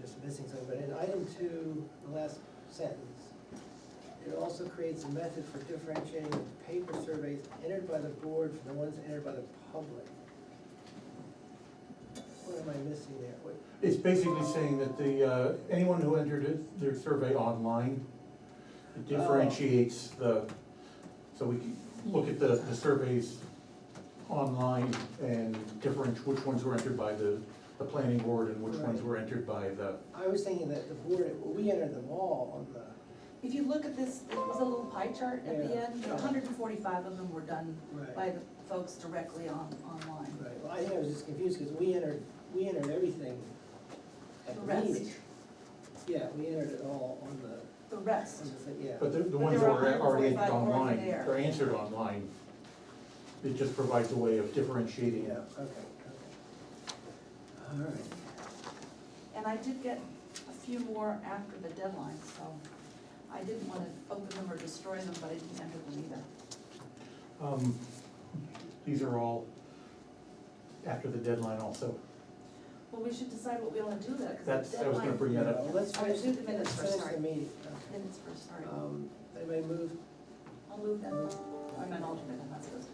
just missing something, but in item 2, the last sentence, it also creates a method for differentiating the paper surveys entered by the board from the ones entered by the public. What am I missing there? What? It's basically saying that the, anyone who entered their survey online, it differentiates so we can look at the surveys online and differentiate which ones were entered by the planning board and which ones were entered by the, I was thinking that the board, we entered them all on the, If you look at this, it was a little pie chart at the Yeah. end, 145 of them were done Right. by the folks directly online. right, well, I think I was just confused, because we entered everything at The the rest. meeting. Yeah, we entered it all on the, The rest, thing, yeah. but the But ones there that were were already 145 already online, there. they're answered online. It just provides a way of differentiating. Yeah, okay. All right. and I did get a few more after the deadline, so I didn't want to open them or destroy them, but I didn't enter them either. These are all after the deadline also. Well, we should decide what we want to do with that, because the I was gonna deadline. bring that up. Well, let's I finish, do the minutes let's first, finish sorry. the meeting. Okay. Minutes first, sorry. Anybody move? I'll move them. I'm an alternate, I'm not supposed to.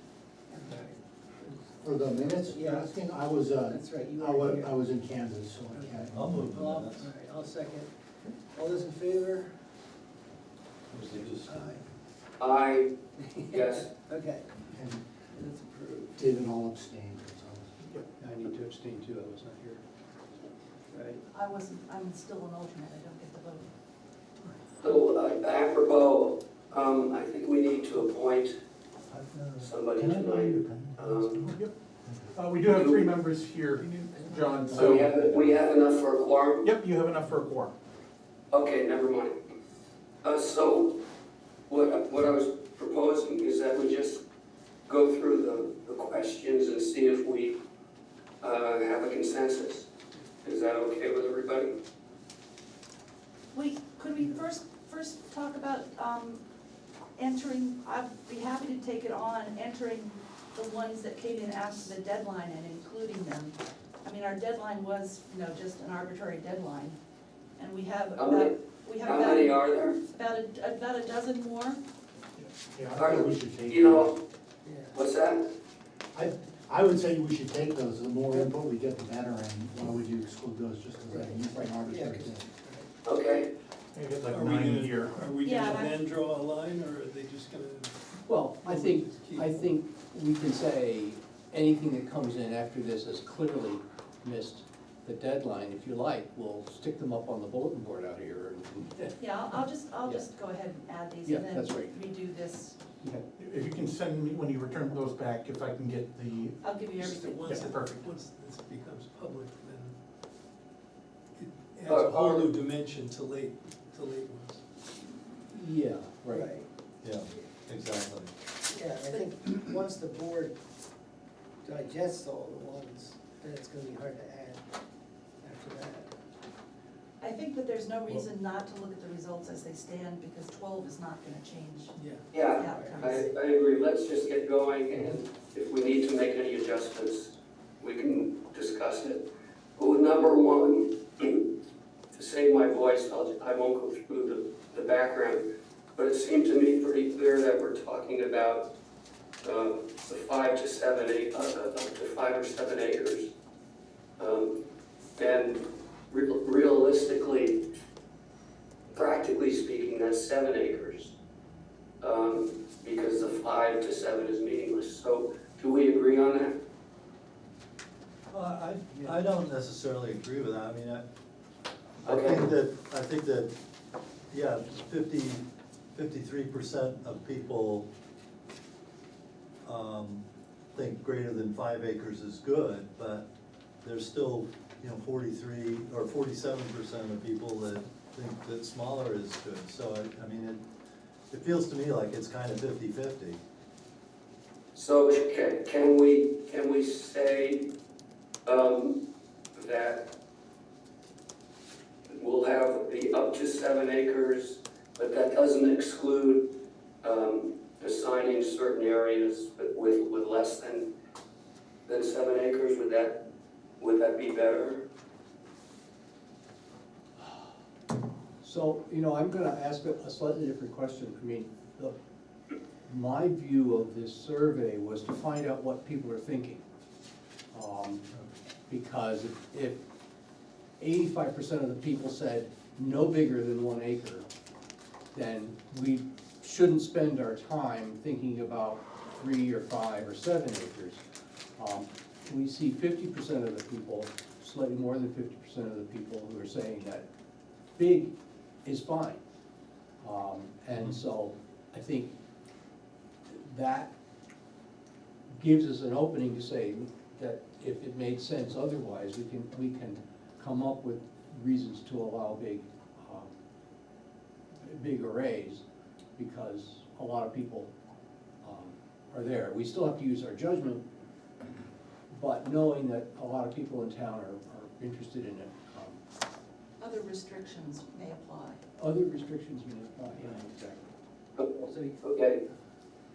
For the minutes, Yeah. you're asking, I was, That's right, you I were was, here. I was in Kansas, so I can't. I'll move the All minutes. right, I'll second. All those in favor? Just- I, yes. Okay, And that's approved, David all abstained, so. I need to abstain too, I was not here. right. I'm still an alternate, I don't get to vote. So apropos, I think we need to appoint somebody Can I borrow your tonight. pen? We do have 3 members here, John, So so, we have enough for a quorum? yep, you have enough for a quorum. Okay, never mind. So what I was proposing is that we just go through the questions and see if we have a consensus. Is that okay with everybody? Could we first talk about entering, I'd be happy to take it on, entering the ones that came in after the deadline and including them. I mean, our deadline was, just an arbitrary deadline, and we have How many- How many are there? about a dozen more. Yeah, I think we should take. You know, Yeah. what's that? I would say we should take those, the more input we get, the better, and why would you exclude those just because they're an arbitrary Yeah, 'cause- thing? Okay. I get like Are we 9 gonna, here. are we Yeah, gonna I- then draw a line, or are they just gonna? Well, I think we can say anything that comes in after this has clearly missed the deadline. If you like, we'll stick them up on the bulletin board out here and, Yeah, I'll just Yeah. go ahead and add these Yeah, and then that's right. redo this. If you can send me, when you return those back, if I can get the, I'll give you Just everything. Once Yeah, it, perfect. once this becomes public, then it adds a whole new dimension to late ones. yeah, right. Right, Yeah, exactly. yeah, I think once the board digests all the ones, then it's gonna be hard to add after that. I think that there's no reason not to look at the results as they stand, because 12 is not gonna change Yeah. Yeah, the outcomes. I agree. Let's just get going, and if we need to make any adjustments, we can discuss it. But with number 1, to save my voice, I won't go through the background, but it seemed to me pretty clear that we're talking about the 5 to 7 up to 5 or 7 acres. And realistically, practically speaking, that's 7 acres. Because the 5 to 7 is meaningless. So do we agree on that? Well, I don't necessarily agree with that, I mean, I Okay. think that, yeah, 53% of people think greater than 5 acres is good, but there's still, 43 or 47% of people that think that smaller is good, so I mean, it feels to me like it's kind of 50-50. So can we say that we'll have the up to 7 acres, but that doesn't exclude assigning certain areas with less than 7 acres? Would that be better? So, I'm gonna ask a slightly different question. I mean, my view of this survey was to find out what people are thinking. Because if 85% of the people said no bigger than 1 acre, then we shouldn't spend our time thinking about 3 or 5 or 7 acres. We see 50% of the people, slightly more than 50% of the people who are saying that big is fine. And so I think that gives us an opening to say that if it made sense otherwise, we can come up with reasons to allow big arrays, because a lot of people are there. We still have to use our judgment, but knowing that a lot of people in town are interested in it. Other restrictions may apply. Other restrictions may apply, yeah, exactly. So, Okay,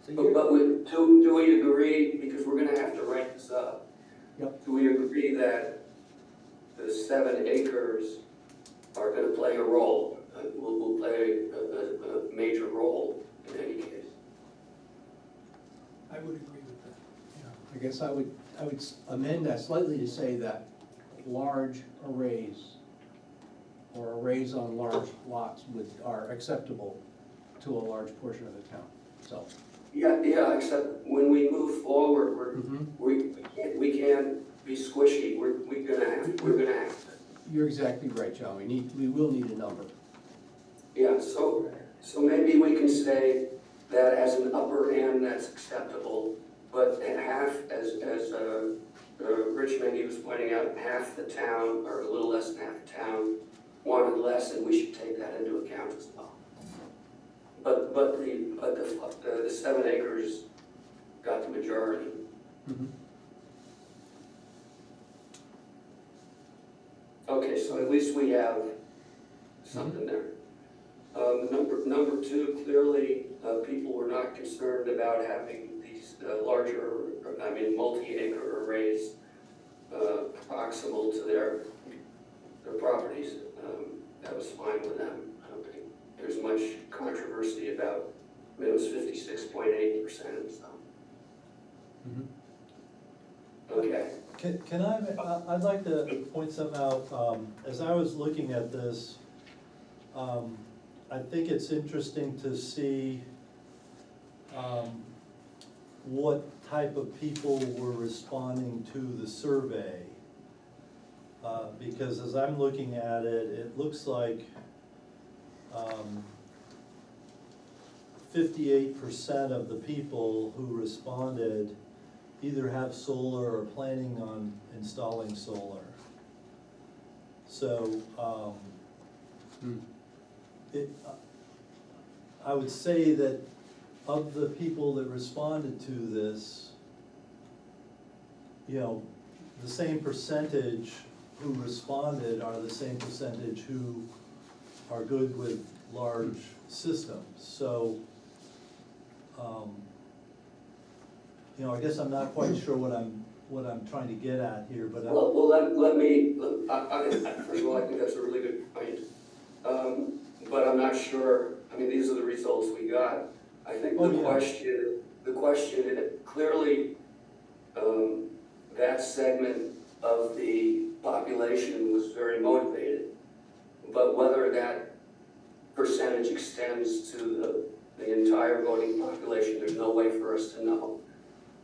so but, you're, do we agree, because we're gonna have to rank this up? Yep. Do we agree that the 7 acres are gonna play a role? Will play a major role in any case? I would agree with that. I guess I would amend that slightly to say that large arrays or arrays on large lots are acceptable to a large portion of the town, so. Yeah, except when we move forward, we can't be squishy, we're gonna have to. You're exactly right, John, we will need a number. Yeah, so maybe we can say that as an upper end, that's acceptable, but at half, as Rich Mindy was pointing out, half the town, or a little less than half the town, wanted less, and we should take that into account as well. But the 7 acres got the majority. Okay, so at least we have something there. Number 2, clearly, people were not concerned about having these multi-acre arrays proximal to their properties. That was fine with them. I don't think there's much controversy about, it was 56.8%, so. Okay. Can I'd like to point something out. As I was looking at this, I think it's interesting to see what type of people were responding to the survey. Because as I'm looking at it, it looks like 58% of the people who responded either have solar or planning on installing solar. So, I would say that of the people that responded to this, the same percentage who responded are the same percentage who are good with large systems. So, I guess I'm not quite sure what I'm trying to get at here, but Let me, first of all, I think that's a really good point. But I'm not sure, these are the results we got. I think the question is, clearly, that segment of the population was very motivated, but whether that percentage extends to the entire voting population, there's no way for us to know.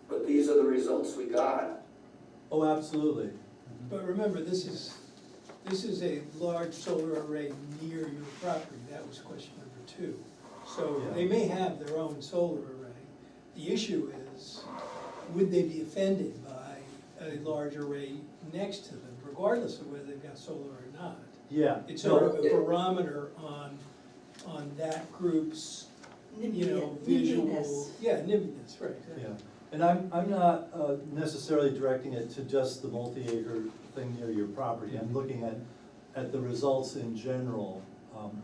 But these are the results we got. oh, absolutely. But remember, this is a large solar array near your property, that was question number 2. So Yeah. they may have their own solar array. The issue is, would they be offended by a large array next to them, regardless of whether they've got solar or not? Yeah. It's sort of a barometer on that group's, visual. Nimbiness. Yeah, nimbiness, right. Yeah, and I'm not necessarily directing it to just the multi-acre thing near your property. I'm looking at the results in general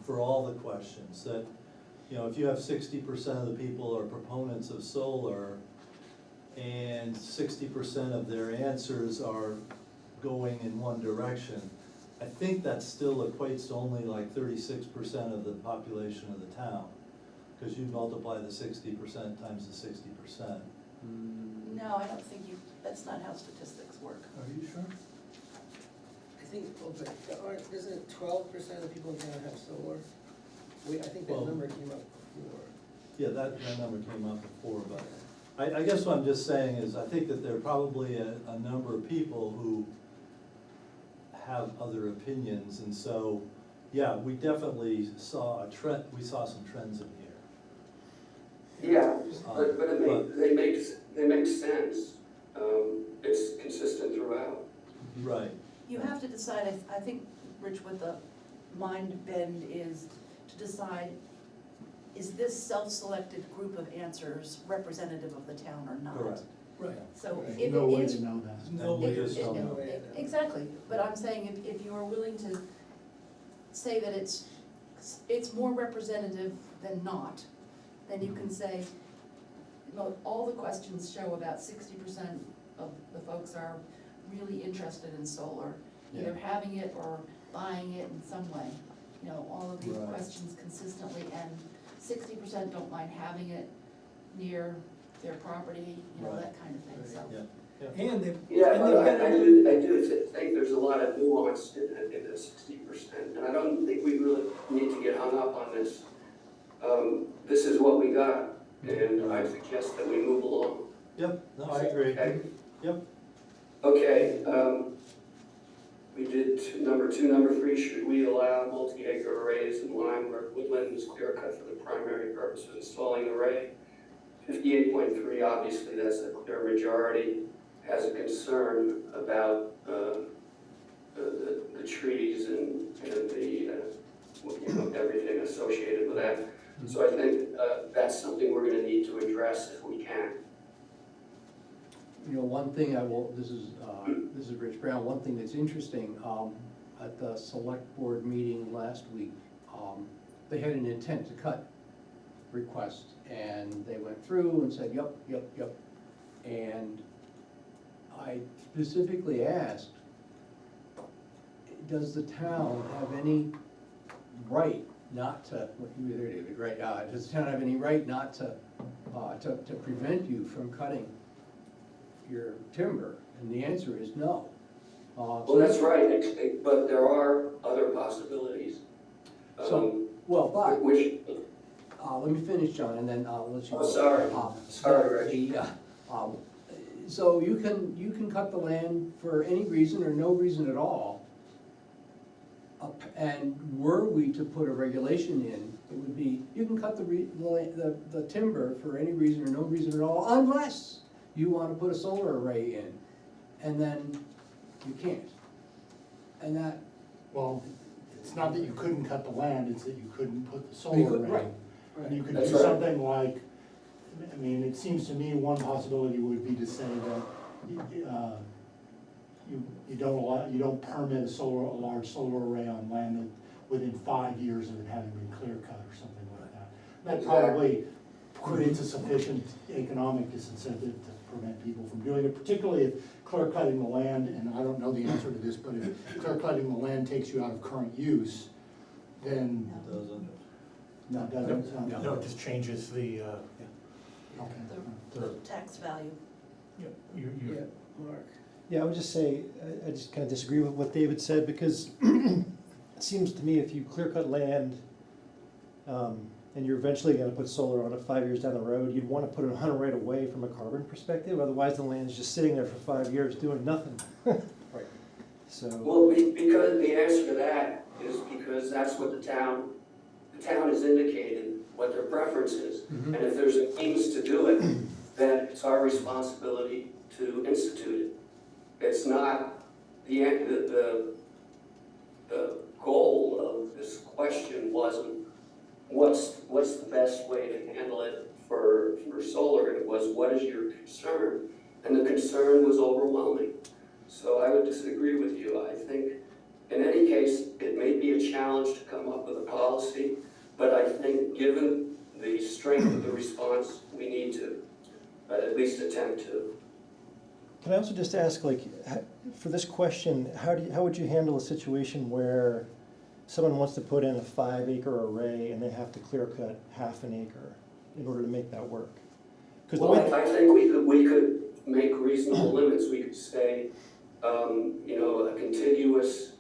for all the questions. That, if you have 60% of the people are proponents of solar and 60% of their answers are going in one direction, I think that still equates to only like 36% of the population of the town. Cause you multiply the 60% times the 60%. No, I don't think that's not how statistics work. Are you sure? I think, well, but isn't it 12% of the people in town have solar? I think that Well- number came up before. Yeah, that number came up before, but I guess what I'm just saying is, I think that there are probably a number of people who have other opinions, and so, yeah, we definitely saw a trend, we saw some trends in here. Yeah, but they make sense. It's consistent throughout. Right, You have to decide, I think, Rich, what the mind bend is to decide, is this self-selected group of answers representative of the town or not? correct. Right. So There's if no it way is. to know that. There's no We way. just don't know. Exactly, but I'm saying if you are willing to say that it's more representative than not, then you can say, well, all the questions show about 60% of the folks are really interested in solar, either having it or buying it in some way. You know, all of these Right. questions consistently, and 60% don't mind having it near their property, you know, Right. that kind of thing, so. Yeah, yeah. And they. Yeah, and but they've got I to- do think there's a lot of nuance in the 60%, and I don't think we really need to get hung up on this. This is what we got, and I suggest that we move along. Yep, no, I agree. Okay. Yep, Okay, we did number 2, number 3, should we allow multi-acre arrays in Lyme where woodland is clear cut for the primary purpose of installing an array? 58.3, obviously, that's a clear majority, has a concern about the trees and the, everything associated with that. So I think that's something we're gonna need to address if we can. You know, one thing this is Rich Brown, one thing that's interesting, at the select board meeting last week, they had an intent to cut request, and they went through and said, yep. And I specifically asked, does the town have any right not to, what you were there, David, right, does the town have any right not to prevent you from cutting your timber? And the answer is no. Well, that's right, but there are other possibilities. So, well, but, Which, let me finish, John, and then I'll let you go. Oh, sorry. Sorry, Rich. So you can cut the land for any reason or no reason at all. And were we to put a regulation in, it would be, you can cut the timber for any reason or no reason at all, unless you wanna put a solar array in, and then you can't. And that, Well, it's not that you couldn't cut the land, it's that you couldn't put the You solar could- array. right. And you could That's do right. something like, I mean, it seems to me one possibility would be to say that you don't permit a large solar array on land that within 5 years of it having been clear cut or something like that. That probably creates a sufficient economic disincentive to prevent people from doing it, particularly if clear cutting the land, and I don't know the answer to this, but if clear cutting the land takes you out of current use, then it doesn't. that doesn't sound. No, it just changes the, Okay. The tax value. Yeah, Mark. Yeah, I would just say, I just kind of disagree with what David said, because it seems to me if you clear cut land, and you're eventually gonna put solar on it 5 years down the road, you'd wanna put it on it right away from a carbon perspective, otherwise the land's just sitting there for 5 years doing nothing. Right. So, well, because the answer to that is because that's what the town has indicated what their preference is. Mhm. And if there's a means to do it, then it's our responsibility to institute it. It's not the goal of this question wasn't what's the best way to handle it for solar. It was, what is your concern? And the concern was overwhelming. So I would disagree with you. I think in any case, it may be a challenge to come up with a policy, but I think given the strength of the response, we need to at least attempt to. Can I also just ask, like, for this question, how would you handle a situation where someone wants to put in a 5-acre array and they have to clear cut half an acre in order to make that work? 'Cause the Well, way- I think we could make reasonable limits. We could say, you know, a contiguous,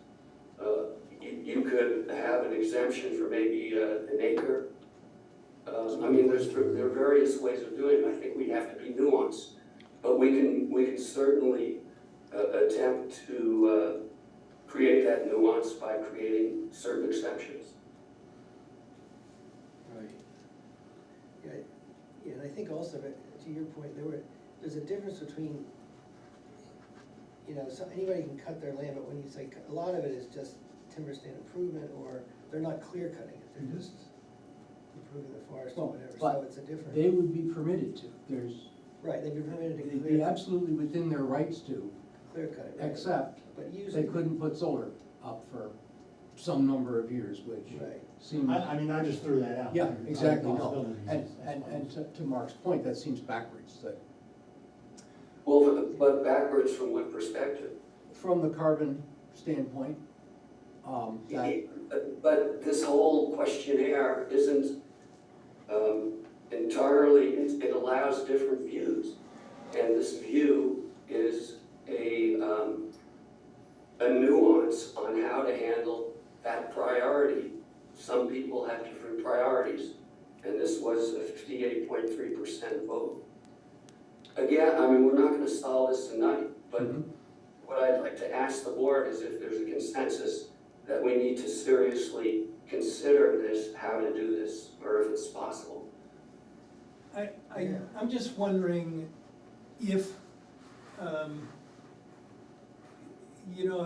you could have an exemption for maybe an acre. I mean, there are various ways of doing it. I think we'd have to be nuanced. But we can certainly attempt to create that nuance by creating certain exceptions. Right. Yeah, and I think also, to your point, there's a difference between, you know, so anybody can cut their land, but when you say, a lot of it is just timber stand improvement, or they're not clear cutting it, they're just improving the forest or Well, whatever, but so it's a different. They would be permitted to, Right, they'd be permitted to they'd be absolutely within their rights to, clear cut it, right? except But they usually. couldn't put solar up for some number of years, which Right. seems. I mean, I just threw that out. Yeah, there. exactly, no, Possibilities, and, I and suppose. to Mark's point, that seems backwards, that Well, but backwards from what perspective? from the carbon standpoint, that, But this whole questionnaire isn't entirely, it allows different views. And this view is a nuance on how to handle that priority. Some people have different priorities, and this was a 58.3% vote. Again, I mean, we're not gonna solve this tonight, but what I'd like to ask the board is if there's a consensus that we need to seriously consider this, how to do this, or if it's possible. I'm just wondering if, you know,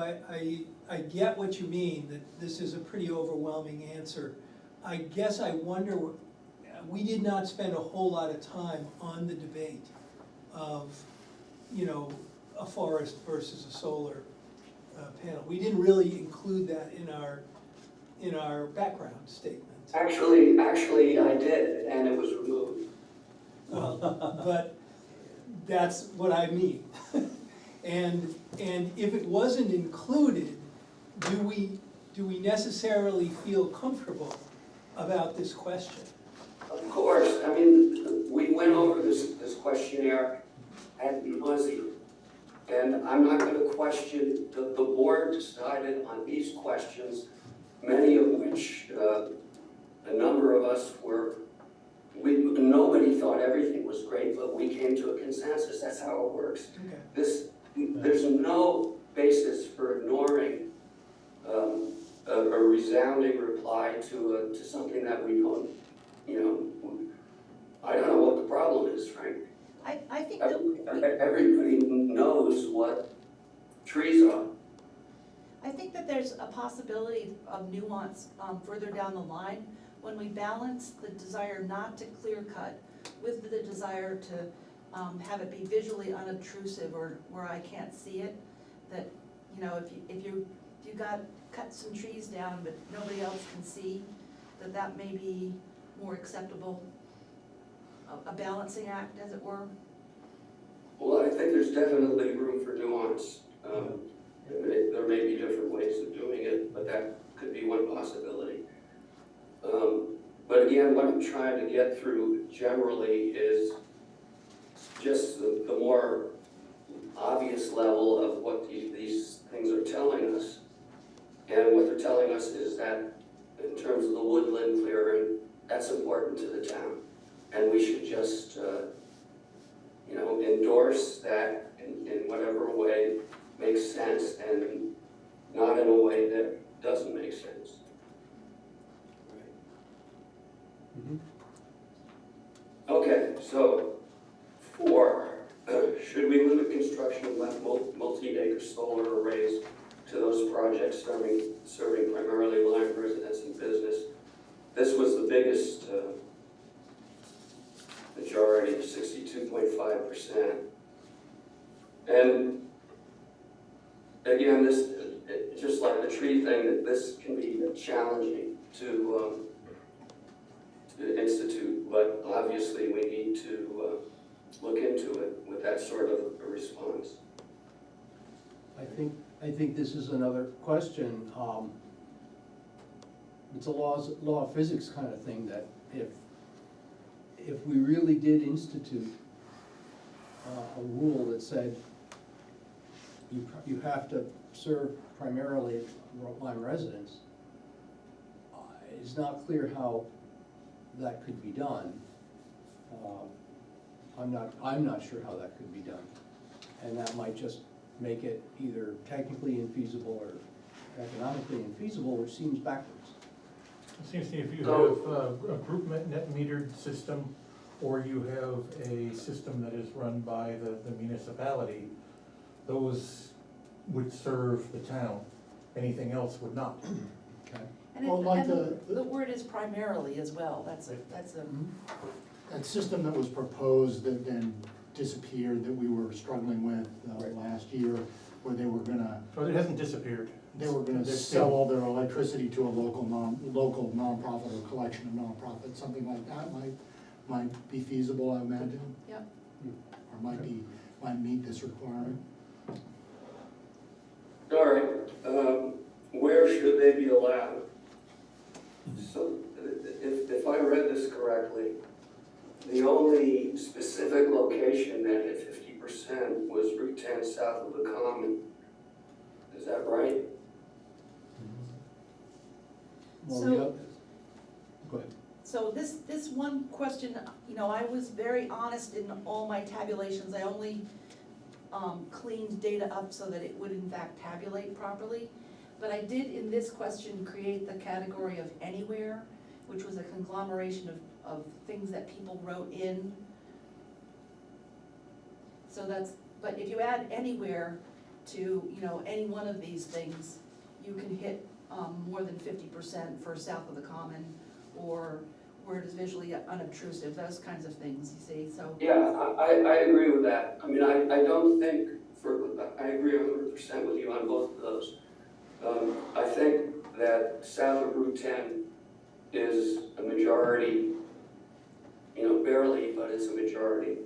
I get what you mean, that this is a pretty overwhelming answer. I guess I wonder, we did not spend a whole lot of time on the debate of, you know, a forest versus a solar panel. We didn't really include that in our background statement. Actually, I did, and it was removed. Well, but that's what I mean. And if it wasn't included, do we necessarily feel comfortable about this question? Of course, I mean, we went over this questionnaire ad nauseam. And I'm not gonna question, the board decided on these questions, many of which, a number of us nobody thought everything was great, but we came to a consensus, that's how it works. Okay. There's no basis for ignoring a resounding reply to something that we don't, you know, I don't know what the problem is, Frank. I think that, Everybody knows what trees are. I think that there's a possibility of nuance further down the line, when we balance the desire not to clear cut with the desire to have it be visually unobtrusive or where I can't see it, that, you know, if you cut some trees down but nobody else can see, that may be more acceptable, a balancing act, as it were. Well, I think there's definitely room for nuance. There may be different ways of doing it, but that could be one possibility. But again, what I'm trying to get through generally is just the more obvious level of what these things are telling us. And what they're telling us is that in terms of the woodland clearing, that's important to the town. And we should just, you know, endorse that in whatever way makes sense and not in a way that doesn't make sense. Okay, so 4, should we limit construction of multi-acre solar arrays to those projects serving primarily Lyme residents and business? This was the biggest majority, 62.5%. And again, this, just like the tree thing, that this can be challenging to institute, but obviously we need to look into it with that sort of a response. I think this is another question. It's a law of physics kind of thing, that if we really did institute a rule that said you have to serve primarily Lyme residents, it's not clear how that could be done. I'm not sure how that could be done. And that might just make it either technically infeasible or economically infeasible, which seems backwards. It seems to me if you have a group net metered system, or you have a system that is run by the municipality, those would serve the town. Anything else would not. Okay. And Well, like the word is primarily as well, that's a, That system that was proposed that then disappeared, that we were struggling with Right. last year, where they were gonna Well, it hasn't disappeared. sell still- all their electricity to a local nonprofit or collection of nonprofits, something like that might be feasible, I imagine, yep. or might meet this requirement. All right, where should they be allowed? So, if I read this correctly, the only specific location that had 50% was Route 10 south of the Common. Is that right? Well, So- the oth- Go ahead. So this one question, you know, I was very honest in all my tabulations, I only cleaned data up so that it would in fact tabulate properly. But I did in this question create the category of anywhere, which was a conglomeration of things that people wrote in. So that's, but if you add anywhere to, you know, any one of these things, you can hit more than 50% for south of the Common, or where it is visually unobtrusive, those kinds of things, you see, so. Yeah, I agree with that. I mean, I don't think, I agree 100% with you on both of those. I think that south of Route 10 is a majority, you know, barely, but it's a majority.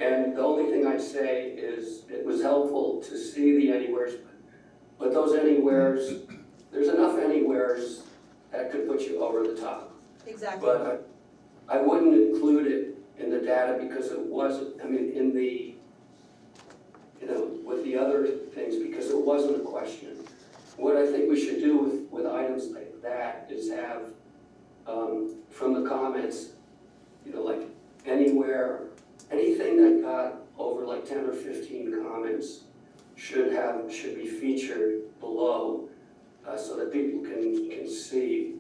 And the only thing I'd say is it was helpful to see the anywheres, but those anywheres, there's enough anywheres that could put you over the top. Exactly. But I wouldn't include it in the data because it wasn't, I mean, in the, you know, with the other things, because it wasn't a question. What I think we should do with items like that is have, from the comments, you know, like anywhere, anything that got over like 10 or 15 comments should be featured below, so that people can see,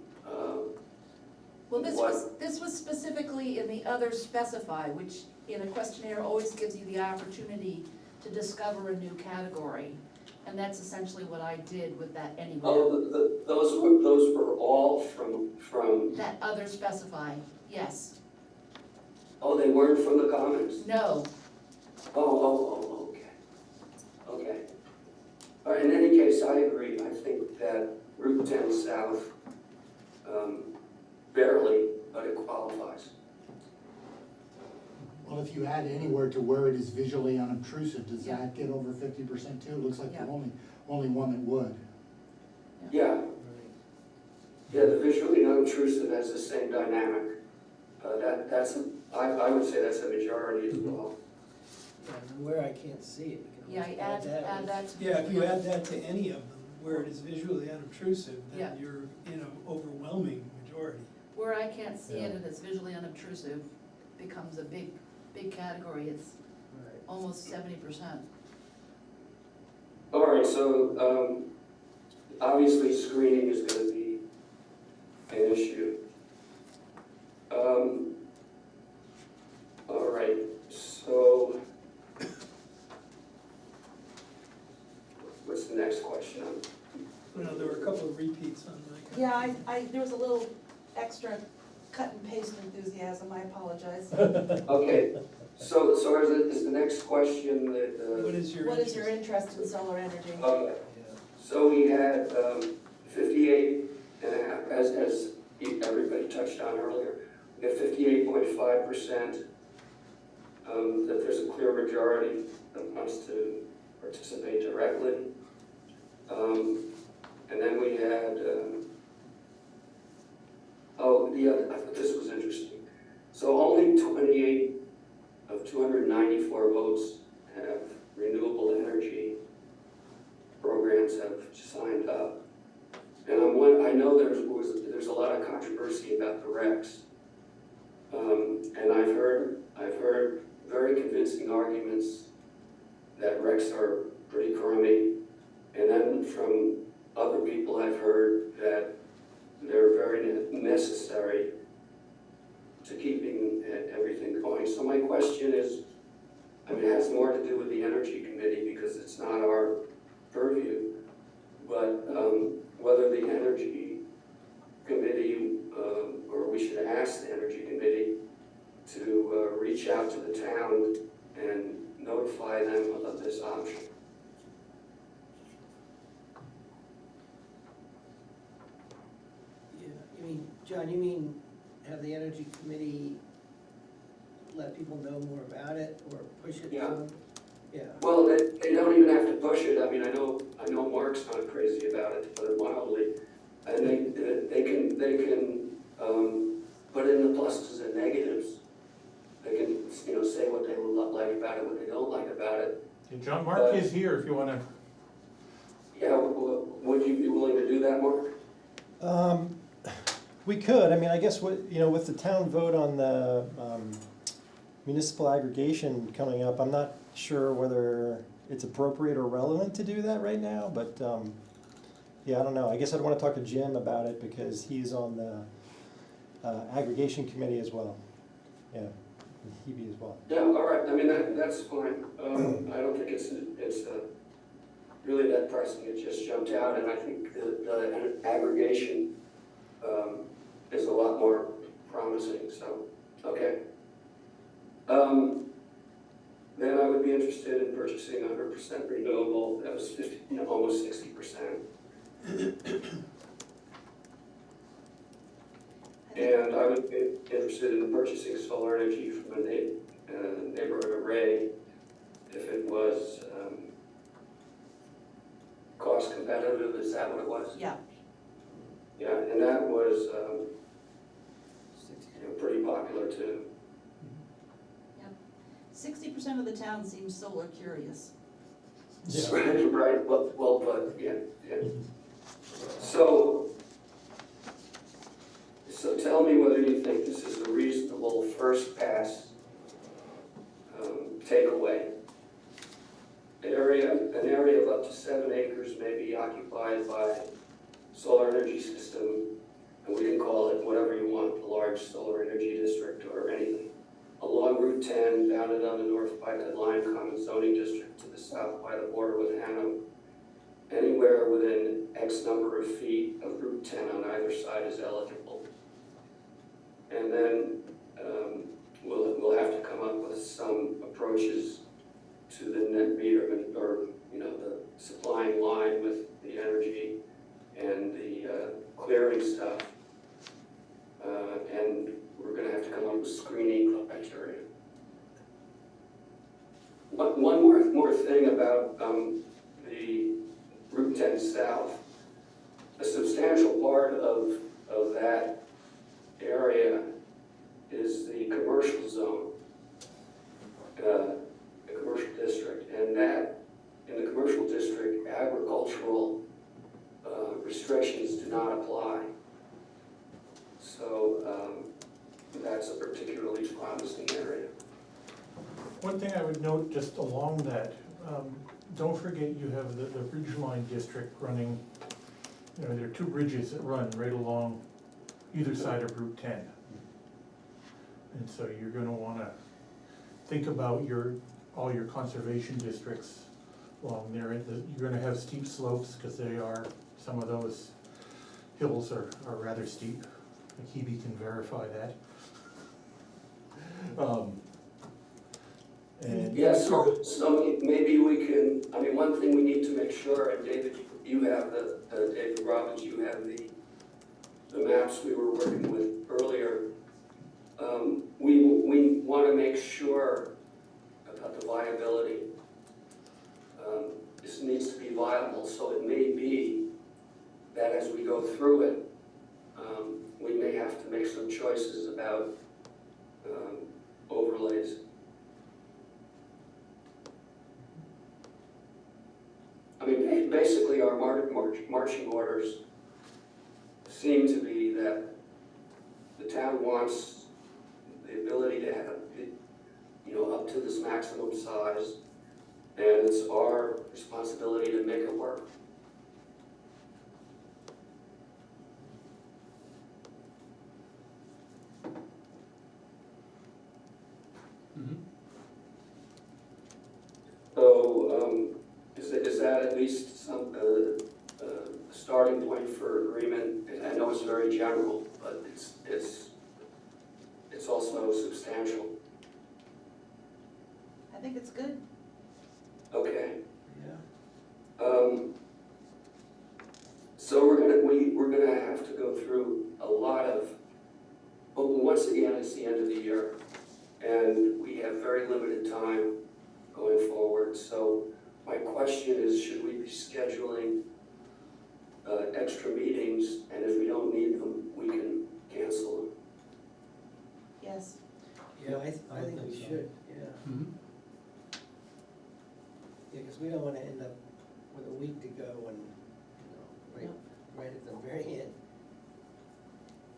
Well, this was specifically in the other specify, which in a questionnaire always gives you the opportunity to discover a new category. And that's essentially what I did with that anywhere. oh, those were all from, That other specify, yes, oh, they weren't from the comments? no, Okay. Okay. All right, in any case, I agree. I think that Route 10 South, barely, but it qualifies. Well, if you add anywhere to where it is visually unobtrusive, does Yeah. that get over 50% too? It looks like Yeah. the only one that would. Yeah, yeah, the visually unobtrusive has the same dynamic. I would say that's a majority as well. Yeah, and where I can't see it, you yeah, can add always add that. that to. Yeah, if you add that to any of them, where it is visually unobtrusive, Yeah. then you're in an overwhelming majority. Where I can't see it Yeah. and it's visually unobtrusive becomes a big category, it's Right. almost 70%. All right, so, obviously screening is gonna be an issue. All right, so what's the next question? Well, there were a couple of repeats on my. Yeah, there was a little extra cut and paste enthusiasm, I apologize. Okay, so is the next question that, What is your What is your interest? interest in solar energy? okay, Yeah. so we had 58.5, as everybody touched on earlier, we have 58.5%, that there's a clear majority that wants to participate directly. And then we had, I thought this was interesting. So only 28 of 294 votes have renewable energy programs have signed up. And I know there's a lot of controversy about the RECs. And I've heard very convincing arguments that RECs are pretty crummy. And then from other people I've heard that they're very necessary to keeping everything going. So my question is, I mean, it has more to do with the Energy Committee because it's not our purview, but whether the Energy Committee, or we should ask the Energy Committee to reach out to the town and notify them of this option. Yeah, you mean, John, you mean have the Energy Committee let people know more about it or push it to Yeah. them? Yeah, Well, they don't even have to push it. I mean, I know Mark's not crazy about it, to put it mildly. And they can put in the pluses and negatives. They can, say what they like about it, what they don't like about it. Okay, John, Mark is here if you wanna, Yeah, would you be willing to do that, Mark? We could, I mean, I guess what, with the town vote on the municipal aggregation coming up, I'm not sure whether it's appropriate or relevant to do that right now, but, yeah, I don't know. I guess I'd wanna talk to Jim about it because he's on the aggregation committee as well. Yeah, and Hebe as well. Yeah, all right. I mean, that's fine. I don't think it's really that pressing. It just jumped out, and I think the aggregation is a lot more promising. So, okay. Then I would be interested in purchasing 100% renewable. That was 50, almost 60%. And I would be interested in purchasing solar energy from a neighborhood array if it was cost competitive. Is that what it was? Yeah, Yeah, and that was pretty popular too. 60% of the town seems solar curious. Yeah. Right, well put, yeah. So tell me whether you think this is a reasonable first pass takeaway. An area of up to 7 acres may be occupied by solar energy system, and we can call it whatever you want, a large solar energy district or anything. Along Route 10, bounded on the north by the Lyme Common Zoning District, to the south by the border with Hanover. Anywhere within X number of feet of Route 10 on either side is eligible. And then we'll have to come up with some approaches to the net meter, or the supplying line with the energy and the clearing stuff. And we're going to have to come up with screening criteria. One more thing about the Route 10 South. A substantial part of that area is the commercial zone, the commercial district, and that in the commercial district, agricultural restrictions do not apply. So that's a particularly promising area. one thing I would note just along that, don't forget you have the Ridgeline district running, there are 2 bridges that run right along either side of Route 10. And so you're gonna wanna think about all your conservation districts along there. You're gonna have steep slopes, because some of those hills are rather steep. Hebe can verify that. And Yeah, so maybe we can, one thing we need to make sure, and David, you have David Robbins, you have the maps we were working with earlier. We want to make sure about the viability this needs to be viable, so it may be that as we go through it, we may have to make some choices about overlays. I mean, basically, our marching orders seem to be that the town wants the ability to have it, up to this maximum size, and it's our responsibility to make it work. Mhm. So, is that at least some, starting point for agreement? And I know it's very general, but it's also substantial. I think it's good. Okay. Yeah. So we're gonna have to go through a lot of, well, once again, it's the end of the year, and we have very limited time going forward. So my question is, should we be scheduling extra meetings, and if we don't need them, we can cancel them? Yes. Yeah, I think think we so. should, yeah. Mhm. Yeah, because we don't wanna end up with a week to go and, right, right at the very end.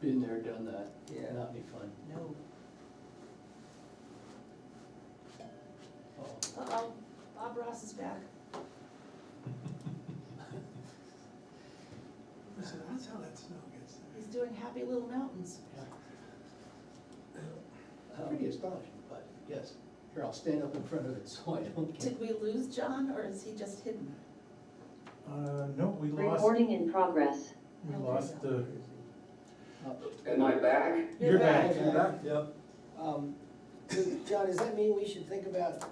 Been there, done that. Yeah. Not any fun. No. Oh. Uh-oh, Bob Ross is back. So that's how that snow gets there. He's doing Happy Little Mountains. Pretty astonishing, but yes. Here, I'll stand up in front of it so I don't get. Did we lose John, or is he just hidden? No, we lost, Recording in progress. we lost the, Am I back? you're back. You're back. Yep. John, does that mean we should think about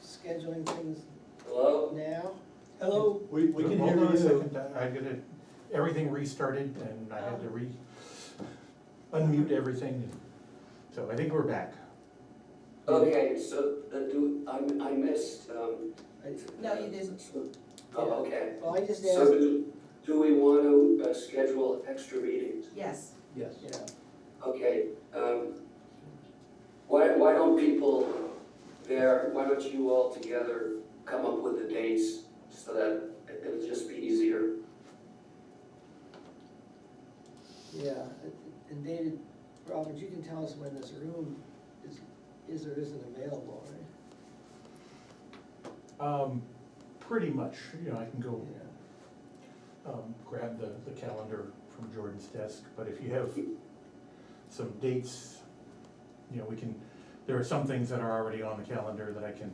scheduling things Hello? now? Hello, we can Hold hear on a you. second, I got it, everything restarted and I had to unmute everything. So I think we're back. Okay, so I missed, No, you didn't. oh, okay. Well, I just So asked, do we want to schedule extra meetings? Yes. Yes. yeah, Okay, why don't people there, why don't you all together come up with the dates so that it'll just be easier? yeah, and David Roberts, you can tell us when this room is or isn't available, right? Pretty much, I can go Yeah. grab the calendar from Jordan's desk, but if you have some dates, we can, there are some things that are already on the calendar that I can,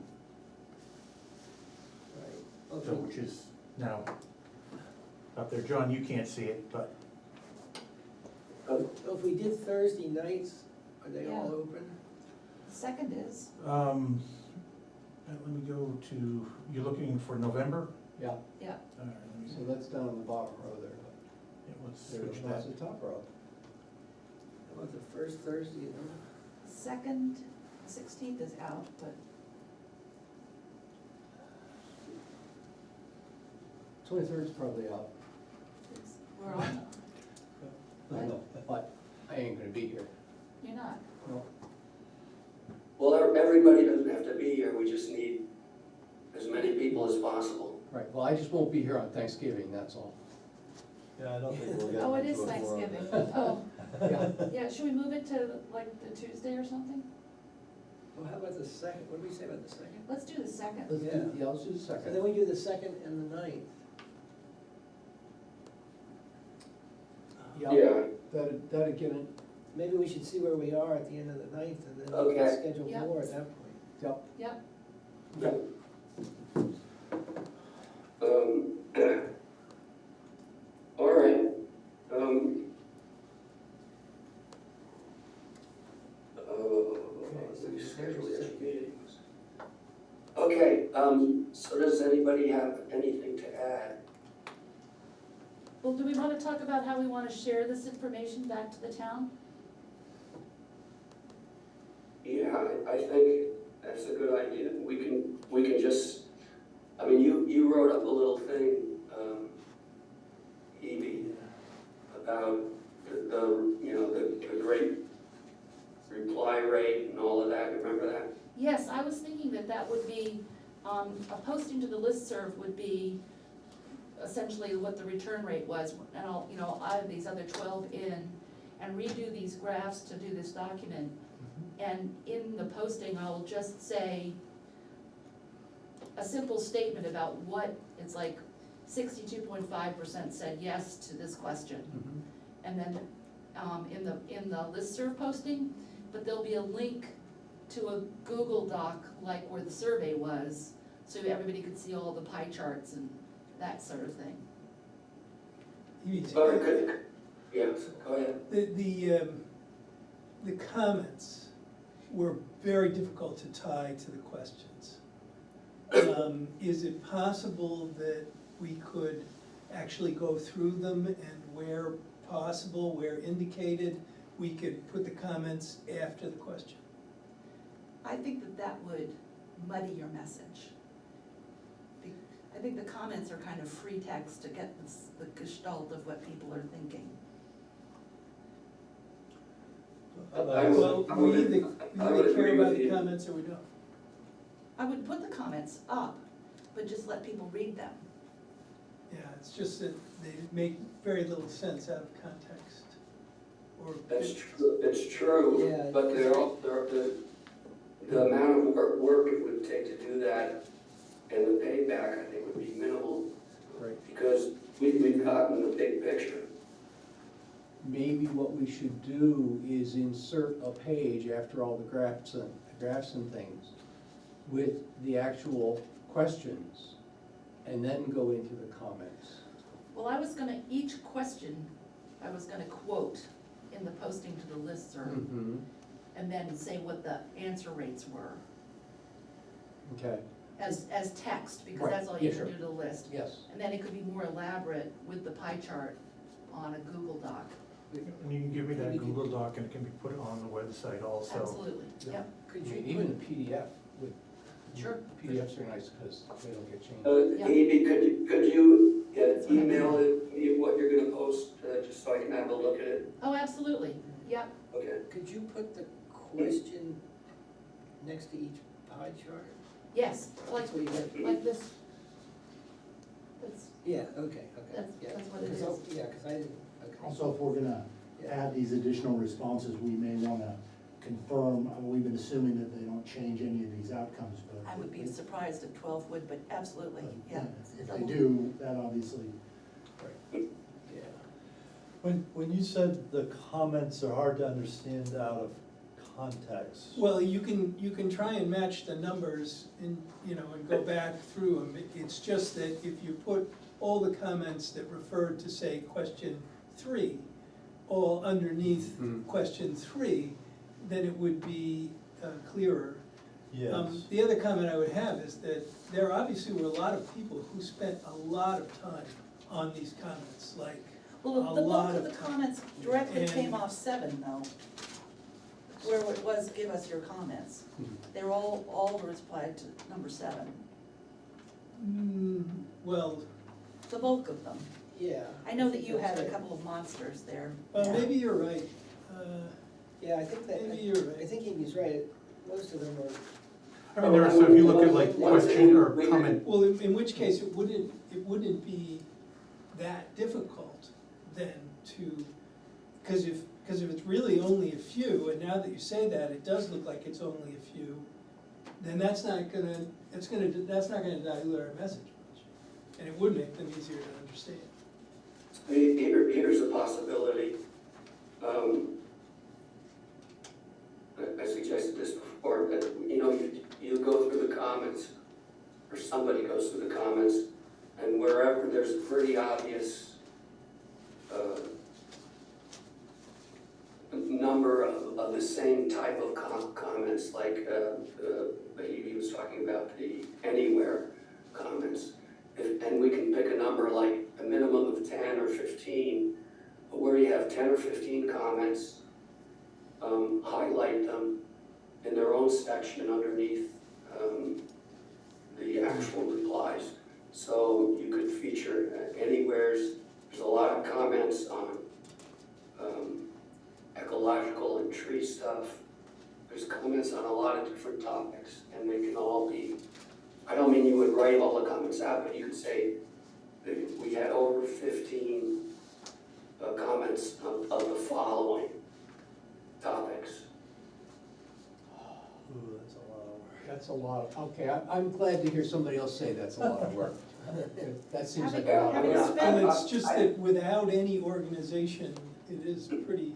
Right. Well, so which is now up there. John, you can't see it, but if we did Thursday nights, are they all Yeah. open? Second is, let me go to, you're looking for November? Yeah, yeah, All right, let me so see. that's down on the bottom row there. Yeah, let's There switch goes that. the top row. How about the first Thursday, second, 16th is out, but 23rd's probably out. we're on, I know, but I ain't gonna be here. you're not. No. Well, everybody doesn't have to be here, we just need as many people as possible. Right, well, I just won't be here on Thanksgiving, that's all. Yeah, I don't think we'll get. Oh, it much is of a forum. Thanksgiving. Oh, Yeah. yeah, should we move it to like the Tuesday or something? well, how about the second, what did we say about the second? Let's do the second. Let's do, Yeah. yeah, let's do the So then second. we do the second and the ninth. Yeah, That'd get it, Maybe we should see where we are at the end of the ninth and then we Okay. can schedule Yeah. more at that point. yep. Yep, all right. Let me schedule the other meetings. Okay, so does anybody have anything to add? well, do we wanna talk about how we wanna share this information back to the town? Yeah, I think that's a good idea. We can just I mean, you wrote up a little thing, Evie, about the great reply rate and all of that, remember that? Yes, I was thinking that that would be, a posting to the listserv would be essentially what the return rate was. And I'll add these other 12 in and redo these graphs to do this document. And in the posting, I'll just say a simple statement about what, it's like 62.5% said yes to this question. And then in the listserv posting, but there'll be a link to a Google Doc like where the survey was, so everybody could see all the pie charts and that sort of thing. Oh, good. Yes, go ahead. The comments were very difficult to tie to the questions. Is it possible that we could actually go through them and where possible, where indicated, we could put the comments after the question? I think that that would muddy your message. I think the comments are kind of free text to get the gestalt of what people are thinking. Well, we either care agree about with the you. comments or we don't. I would put the comments up, but just let people read them. Yeah, it's just that they make very little sense out of context. Or That's true, it's true, Yeah. but the amount of work it would take to do that and the payback, I think, would be minimal, Right. because we've gotten the big picture. Maybe what we should do is insert a page after all the graphs and things with the actual questions, and then go into the comments. Well, each question, I was gonna quote in the posting to the listserv, Mm-hmm. and then say what the answer rates were, Okay, as text, because Right. that's all you Yeah, can sure. do to the list. yes. And then it could be more elaborate with the pie chart on a Google Doc. And you can give me that Google Doc and it can be put on the website also. Absolutely, yep, I Could mean, you even put, a PDF with. Sure. PDFs are nice because they don't get changed. Yeah. Evie, could you email me what you're gonna post, just so I can have a look at it? oh, absolutely, yep. Okay. could you put the question next to each pie chart? Yes, like, That's what you did. like this. That's, Yeah, okay, That's- yeah. that's what it 'Cause is. Yeah, cause I didn't, okay. Also, if we're gonna add these additional responses, we may wanna confirm, we've been assuming that they don't change any of these outcomes, but. I would be surprised if 12 would, but absolutely, yeah. If they do, that obviously, Yeah. When you said the comments are hard to understand out of context. Well, you can try and match the numbers and, and go back through them. It's just that if you put all the comments that refer to, say, question 3, all underneath question 3, then it would be clearer. Yes. The other comment I would have is that there obviously were a lot of people who spent a lot of time on these comments, like, Well, a the lot bulk of of the time. comments directly And- came off 7 though, where it was, give us your comments. They were all replied to number 7, well, the bulk of them. Yeah. I know that you had That's a right. couple of monsters there. well, maybe you're right. Yeah, I think that, Maybe you're right. I think Evie's right, most of them are, I mean, there are, so if you look at like question or comment, Well, in which case, it wouldn't be that difficult then to, because if it's really only a few, and now that you say that, it does look like it's only a few, then that's not gonna dilute our message much. And it would make them easier to understand. Here's a possibility. I suggested this before, but you go through the comments, or somebody goes through the comments, and wherever there's a pretty obvious number of the same type of comments, like he was talking about the anywhere comments, and we can pick a number like a minimum of 10 or 15, but where you have 10 or 15 comments, highlight them in their own section underneath the the actual replies. So you could feature anywheres, there's a lot of comments on ecological and tree stuff. There's comments on a lot of different topics, and they can all be, I don't mean you would write all the comments out, but you could say that we had over 15 comments of the following topics. Ooh, that's a lot of work. That's a lot of, okay, I'm glad to hear somebody else say that's a lot of work. That seems like a Having- lot of having work. spent- And it's just that without any organization, it is pretty,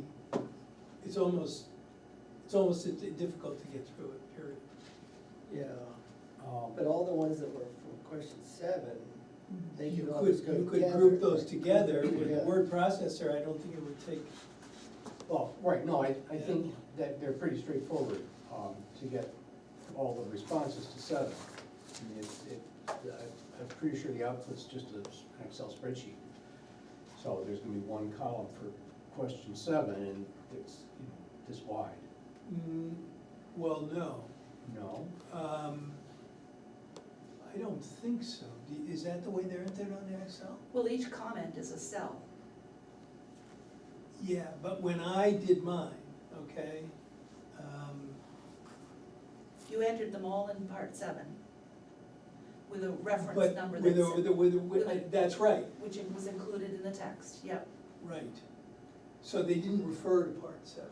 it's almost difficult to get through it, period. Yeah, but all the ones that were from question 7, they You could always could, go you together. could group those together, with Yeah. a word processor, I don't think it would take, Well, right, no, I think that they're pretty straightforward, to get all the responses to 7. I mean, I'm pretty sure the output's just an Excel spreadsheet. So there's gonna be one column for question 7, and it's, you know, this wide. well, no. No? I don't think so. Is that the way they're entered on the Excel? Well, each comment is a cell. Yeah, but when I did mine, okay, You entered them all in part 7 with a reference but number with that's, that's right, which was included in the text, yep. right. So they didn't refer to part 7.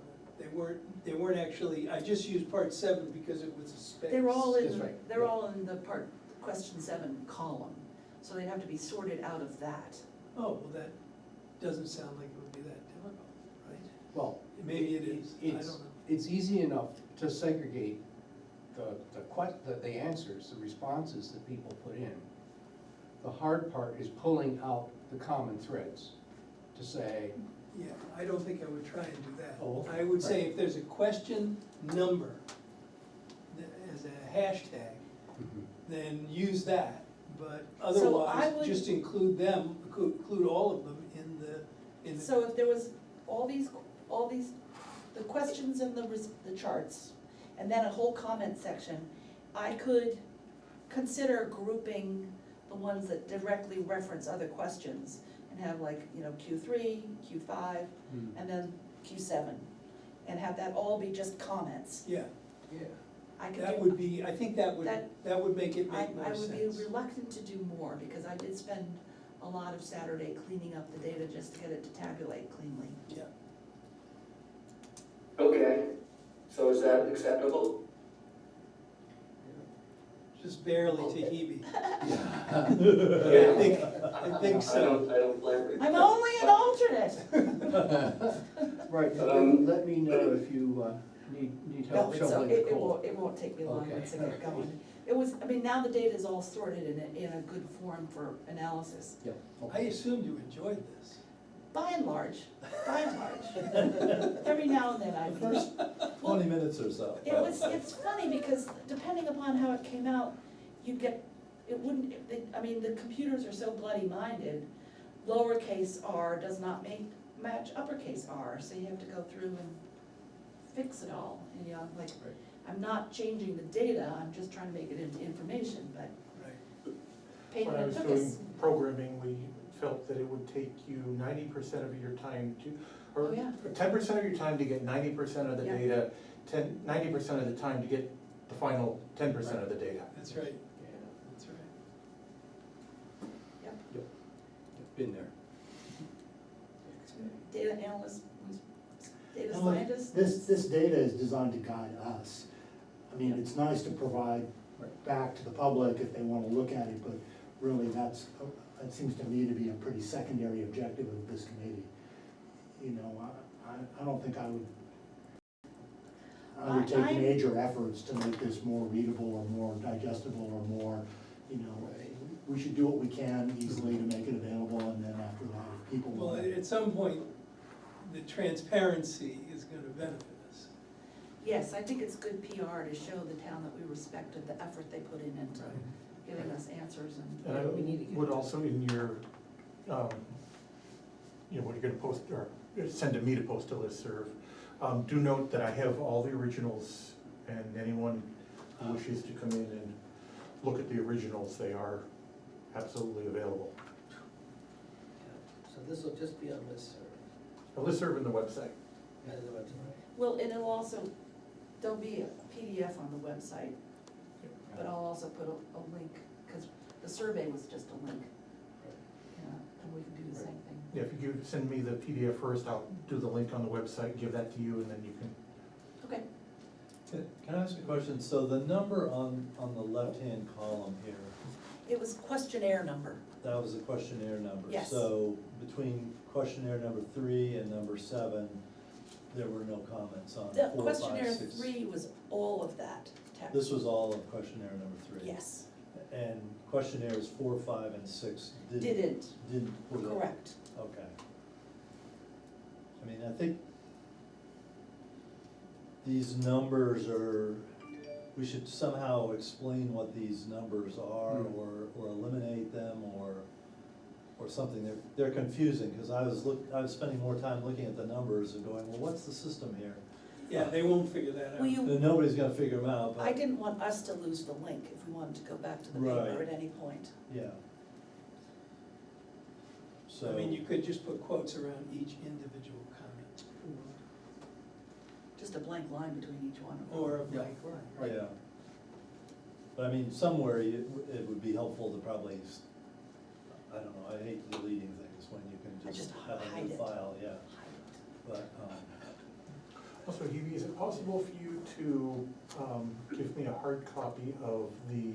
They weren't actually, I just used part 7 because it was a space. They're all That's in, right, they're yeah. all in the part, question 7 column, so they'd have to be sorted out of that. Oh, well, that doesn't sound like it would be that difficult, right? Well. Maybe it is, I don't know. It's easy enough to segregate the answers, the responses that people put in. The hard part is pulling out the common threads to say, Yeah, I don't think I would try and do that. Oh, okay. I would say if there's a question number as a hashtag, then use that. But otherwise, would- just include all of them in the. So if there was all these, the questions and the charts, and then a whole comment section, I could consider grouping the ones that directly reference other questions, and have like, you know, Q3, Q5, and then Q7, and have that all be just comments. Yeah, I could that do- would be, I think that would make it I make more would be sense. reluctant to do more, because I did spend a lot of Saturday cleaning up the data just to get it to tabulate cleanly. Yeah, Okay, so is that acceptable? just barely Okay. Tahiti. Yeah. I think so. I don't blame you. I'm only an alternate. right, Um, let me know if you need No, help it's, shoveling the it coal. won't, it won't take me long Okay. once I get going. It was, I mean, now the data is all sorted in a good form for analysis, Yeah, I okay. assumed you enjoyed this. by and large. Every now and then I. The first 20 minutes or so. It's funny because depending upon how it came out, you get, it wouldn't, I mean, the computers are so bloody minded. Lowercase r does not match uppercase r, so you have to go through and fix it all. And, you know, like, Right. I'm not changing the data, I'm just trying to make it into information, but Right. pain When I in was the doing tuchus. programming, we felt that it would take you 90% of your time to, Oh, or yeah. 10% of your time to get 90% of the Yeah. data, 90% of the time to get the final 10% of the data. That's right, Yeah, that's right. Yep. yep, been there. Data analyst, data And look, scientist. this data is designed to guide us. I mean, it's nice to provide Right. back to the public if they wanna look at it, but really that seems to me to be a pretty secondary objective of this committee. You know, I don't think I would take I'm- major efforts to make this more readable or more digestible or more, you know, we should do what we can easily to make it available, and then after that, if people Well, want. at some point, the transparency is gonna benefit us. Yes, I think it's good PR to show the town that we respected the effort they put in into giving us answers and. And I We need to get would it. also in your, when you're gonna post, or send to me to post a listserv, do note that I have all the originals, and anyone who wishes to come in and look at the originals, they are absolutely available. Yeah. So this will just be on listserv, A listserv in the website. as the website. Well, and it'll also, there'll be a PDF on the website, but I'll also put a link, because the survey was just a link. Yeah, and we can do the same thing. Yeah, if you could send me the PDF first, I'll do the link on the website, give that to you, and then you can, Okay, Can I ask a question? So the number on the left-hand column here, it was questionnaire number. that was the questionnaire number. Yes. So between questionnaire number 3 and number 7, there were no comments on The 4, 5, 6. questionnaire 3 was all of that text. This was all of questionnaire number 3? Yes, And questionnaires 4, 5, and 6 didn't, didn't put it? correct. Okay. I mean, I think these numbers are, we should somehow explain what these numbers are, or eliminate them, or something. They're confusing, because I was spending more time looking at the numbers and going, well, what's the system here? Yeah, they won't figure that out. Will you, And nobody's gonna figure them out, but. I didn't want us to lose the link if we wanted to go back to the paper Right. at any point. Yeah. So. I mean, you could just put quotes around each individual comment, Just a blank line between each one. or a blank line, right? Yeah. But I mean, somewhere it would be helpful to probably, I don't know, I hate deleting things when you can just Just have a hide new it. file, yeah. But, also, Hebe, is it possible for you to give me a hard copy of the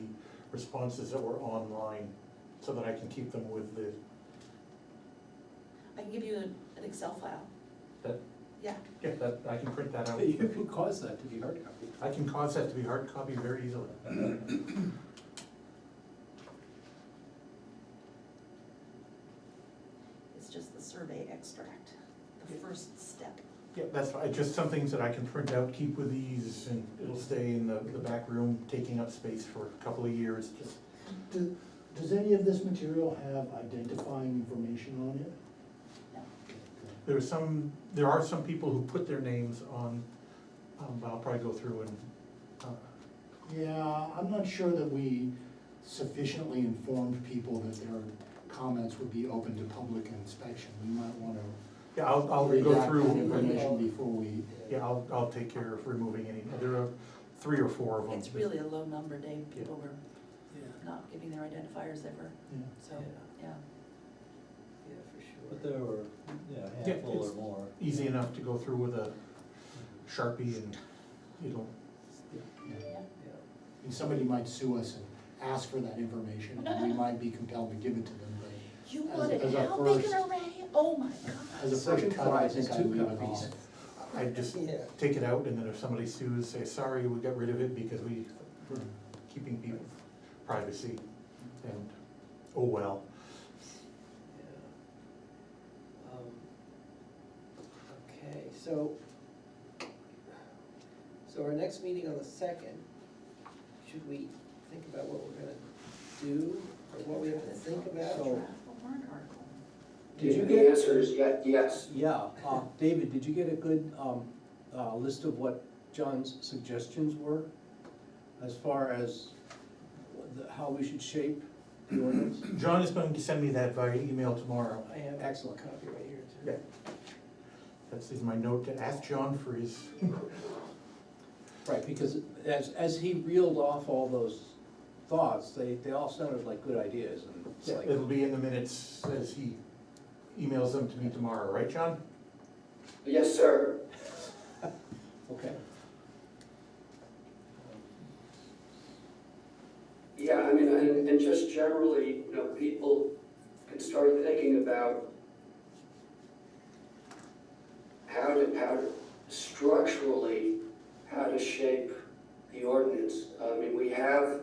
responses that were online, so that I can keep them with the, I can give you an Excel file, that, yeah. yeah, that, I can print that out. You could cause that to be hard copy. I can cause that to be hard copy very easily. It's just the survey extract, the first step. Yeah, that's fine, just some things that I can print out, keep with these, and it'll stay in the back room, taking up space for a couple of years, just. Does any of this material have identifying information on it? No. There are some people who put their names on, but I'll probably go through and, Yeah, I'm not sure that we sufficiently informed people that their comments would be open to public inspection. We might wanna yeah, I'll read go that through. information before we. Yeah, I'll take care of removing any, there are 3 or 4 of them. It's really a low number, Dave, people were Yeah. not giving their identifiers ever, so, yeah. Yeah, for sure. but there were, yeah, a Yeah, handful or it's more. Easy enough to go through with a Sharpie and it'll, Yeah. Yeah. And somebody might sue us and ask for that information, and we might be compelled to give it to them, but You As- wanted as a how big first- an array? Oh my God. as a Second first cut, I prize think is I 2 leave it copies. off. I just Yeah. take it out, and then if somebody sues, say, sorry, we got rid of it because we're keeping people's privacy, and, oh well. Yeah. Okay, so our next meeting on the 2nd, should we think about what we're gonna do, or what we have to think about? So- Draft a warrant article. Did you The get, answer is yes. yeah, David, did you get a good, list of what John's suggestions were? As far as how we should shape the ordinance? John is going to send me that via email tomorrow. I have a Excellent. copy right here too. Yeah. That's my note to ask John for his, Right, because as he reeled off all those thoughts, they all sounded like good ideas, and it's yeah, like, it'll be in the minutes as he emails them to me tomorrow, right, John? Yes, sir. okay. Yeah, I mean, and just generally, you know, people can start thinking about how to structurally, how to shape the ordinance. I mean, we have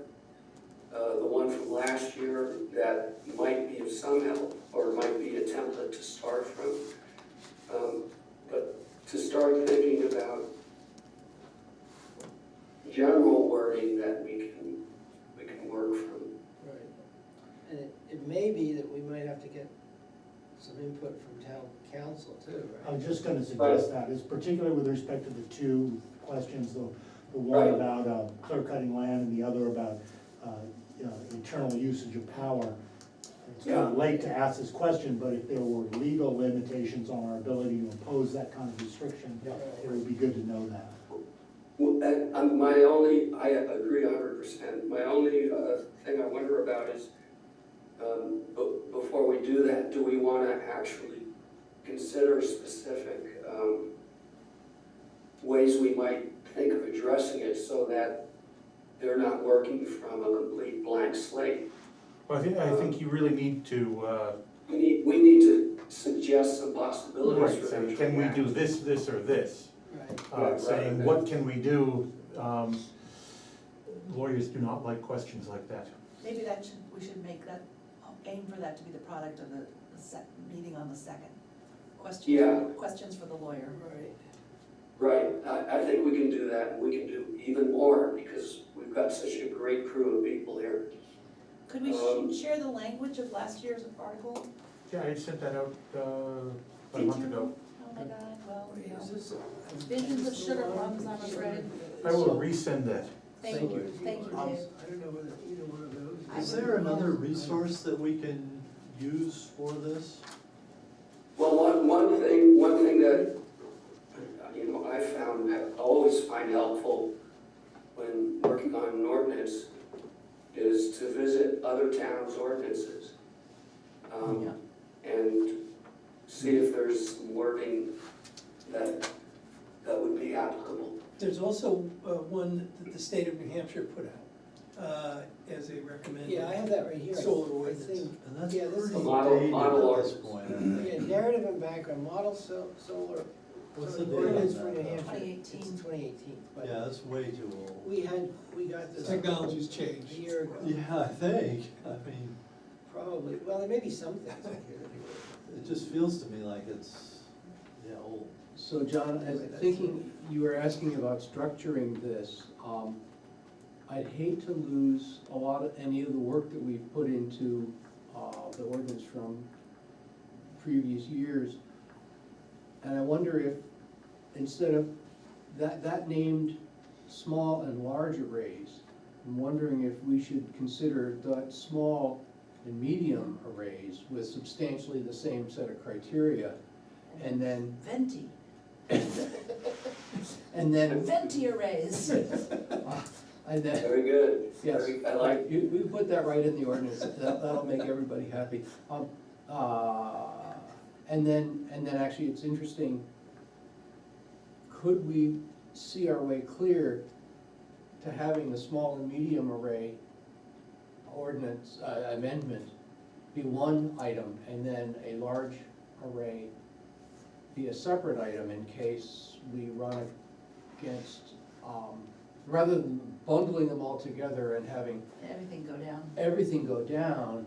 the one from last year that might be of some help, or might be a template to start from. But to start thinking about general wording that we can work from. Right. And it may be that we might have to get some input from town council too, I right? was just gonna suggest that, is particularly with respect to the two questions, the one Right. about clear cutting land and the other about eternal usage of power. It's kind Yeah. of late to ask this question, but if there were legal limitations on our ability to impose that kind of restriction, it would be good to know that. Well, and my only, I agree 100%. My only thing I wonder about is, before we do that, do we want to actually consider specific ways we might think of addressing it so that they're not working from a complete blank slate? Well, I think you really need to, We need to suggest some possibilities right, for say, them to can we react. do this, or this? Right. Right, Saying, right. what can we do? Lawyers do not like questions like that. Maybe we should make that, aim for that to be the product of the meeting on the second. Yeah. Questions for the lawyer. Right. Right, I think we can do that, and we can do even more, because we've got such a great crew of people here. Could we share the language of last year's article? Yeah, I sent that out about a Did month you? ago. Oh my God, well, Wait, you know. is this? Visions of sugar plums, I'm afraid. I will resend that. Thank you, thank you, Dave. I don't know whether either one of those. Is there another resource that we can use for this? Well, one thing that, I found, I always find helpful when working on an ordinance is to visit other towns' ordinances. And see if there's some wording that would be applicable. There's also one that the state of New Hampshire put out as a recommended. Yeah, I have that right here. Solar I ordinance. think, And that's Yeah, this pretty is- Model dated at this ordinance. point, I think. yeah, narrative and background, model solar. What's solar the date on ordinance that, for New though? Hampshire. 2018. It's 2018, but Yeah, that's way too old. we got this. Technology's A changed. year ago. Yeah, I think, Probably, well, there may be some things in here that it just feels to me like it's, old. So John, as thinking, you were asking about structuring this, I'd hate to lose any of the work that we've put into, the ordinance from previous years. And I wonder if, instead of that named small and large arrays, I'm wondering if we should consider that small and medium arrays with substantially the same set of criteria, and then, Venti, and then, venti arrays. and then, Very good. yes, I like, we put that right in the ordinance, that'll make everybody happy. And then actually, it's interesting, could we see our way clear to having the small and medium array ordinance, amendment be one item, and then a large array be a separate item in case we run against, rather than bundling them all together and having Everything go down. everything go down,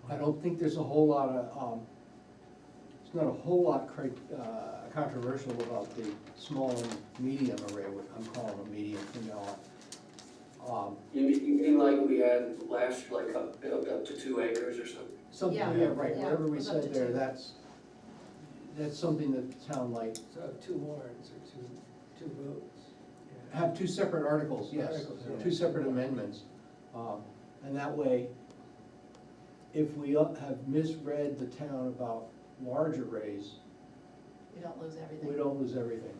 I don't think there's a whole lot of, it's not a whole lot controversial about the small and medium array, what I'm calling a medium from now on. you mean like we had last year, like up to 2 acres or something? Something, Yeah. yeah, right, Yeah, whatever it we was up said to there, 2. that's something that the town liked. So have two warrants or two votes. Yeah. Have two separate articles, yes, Articles, yeah. two separate amendments. And that way, if we have misread the town about large arrays, We don't lose everything. we don't lose everything.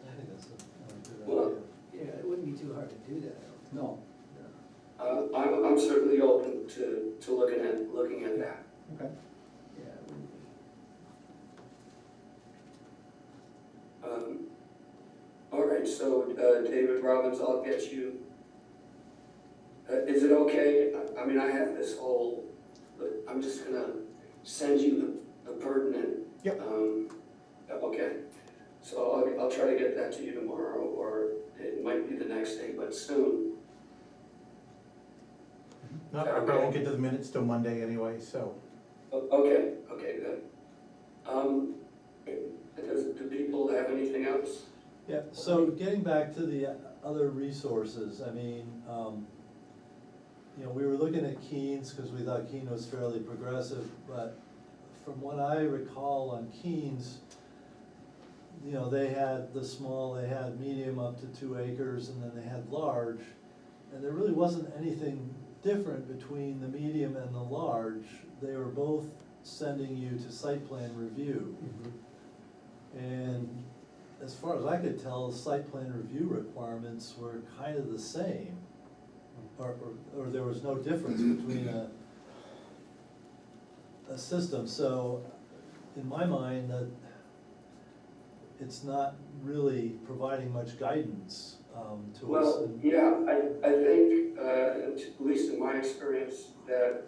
I think that's a Well, good idea. Yeah, it wouldn't be too hard to do that. No, I'm certainly open to looking at that. okay. Yeah, it wouldn't be. All right, so David Robbins, I'll get you. Is it okay? I mean, I have this whole, but I'm just gonna send you the pertinent. Yep. Okay, so I'll try to get that to you tomorrow, or it might be the next day, but soon. No, I probably won't get to the minutes till Monday anyway, so. Okay, good. Do people have anything else? Yeah, so getting back to the other resources, I mean, we were looking at Keens, because we thought Keene was fairly progressive, but from what I recall on Keens, they had the small, they had medium up to 2 acres, and then they had large, and there really wasn't anything different between the medium and the large. They were both sending you to site plan review. And as far as I could tell, site plan review requirements were kind of the same. Or there was no difference between a system, so in my mind, that it's not really providing much guidance to us. Well, yeah, I think, at least in my experience, that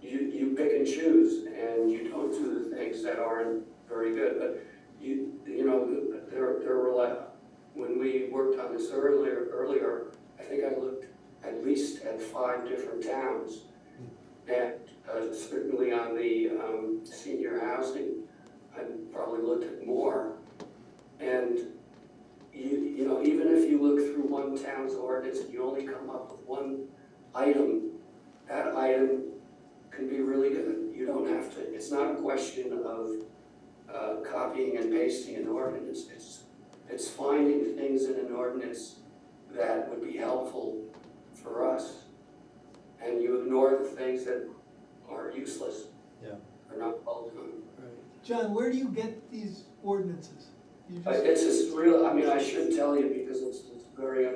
you pick and choose, and you don't do the things that aren't very good, but you know, there were like, when we worked on this earlier, I think I looked at least at 5 different towns, and certainly on the senior housing, I probably looked at more, and you know, even if you look through one town's ordinance and you only come up with one item, that item can be really good. You don't have to, it's not a question of copying and pasting an ordinance. It's finding things in an ordinance that would be helpful for us. And you ignore the things that are useless, Yeah. or not well done. John, where do you get these ordinances? You just, It's just real, I mean, I should tell you because it's very,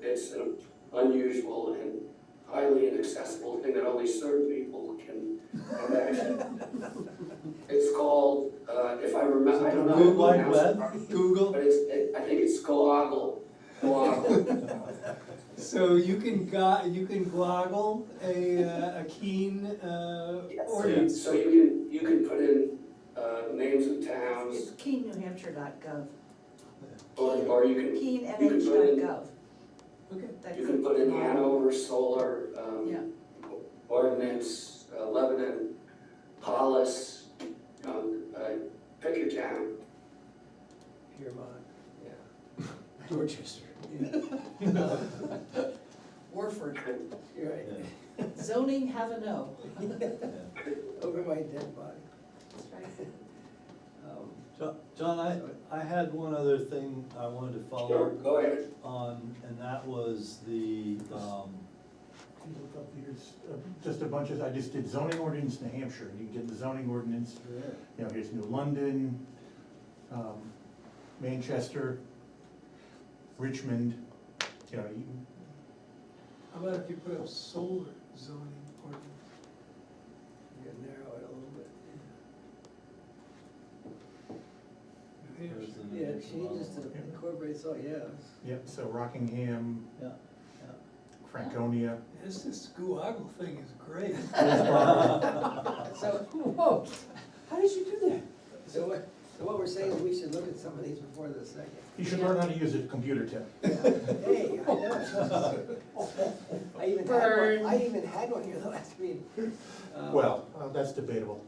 it's an unusual and highly inaccessible thing that only certain people can imagine. It's called, if I remember, I don't know. World Wide how to pronounce Web, it, Google? But I think it's Goggle. so you can gloggle a Keene ordinance. So you can put in names of towns, It's keennewhampshire.gov. or you can put in, KeenNH.gov. Okay. you can put in Hanover Solar, Yeah, ordinance, Lebanon, Hollis, pick your town. Piermont, yeah. Dorchester. Warford, You're right. zoning, have a no. Over my dead body. That's right. John, I had one other thing I wanted to follow Sure, up go ahead. on, and that was the, If you look up, here's just a bunch of, I just did zoning ordinance New Hampshire, you can get the zoning ordinance, you know, here's New London, Manchester, Richmond, you know, How about if you put up solar zoning ordinance? You gotta narrow it a little bit. New Hampshire. Yeah, it changes to incorporates all, yeah. yep, so Rockingham, yeah. Franconia. This Google thing is great. So, Whoa, how did you do that? so what we're saying is we should look at some of these before the second. You should learn how to use a computer, Tim. Hey, I know. I even had one here the last meeting. Well, that's debatable.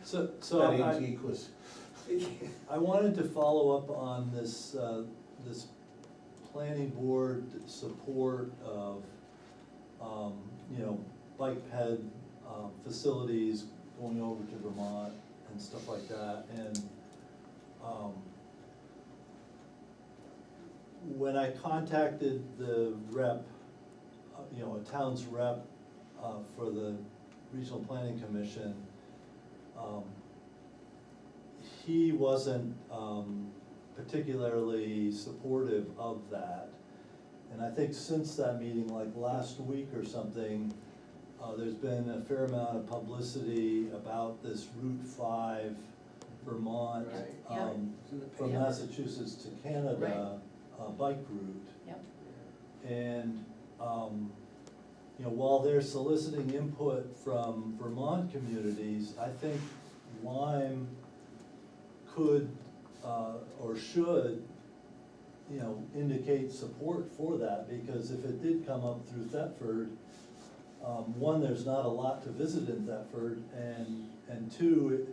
So That antique was, I wanted to follow up on this, this planning board support of, you know, bike ped, facilities going over to Vermont and stuff like that, and, when I contacted the rep, you know, a town's rep, for the Regional Planning Commission, he wasn't particularly supportive of that. And I think since that meeting, like last week or something, there's been a fair amount of publicity about this Route 5 Vermont, Right. Yeah. from Massachusetts to Canada, bike route. Yep. And, you know, while they're soliciting input from Vermont communities, I think Lyme could, or should, you know, indicate support for that, because if it did come up through Thetford, one, there's not a lot to visit in Thetford, and two,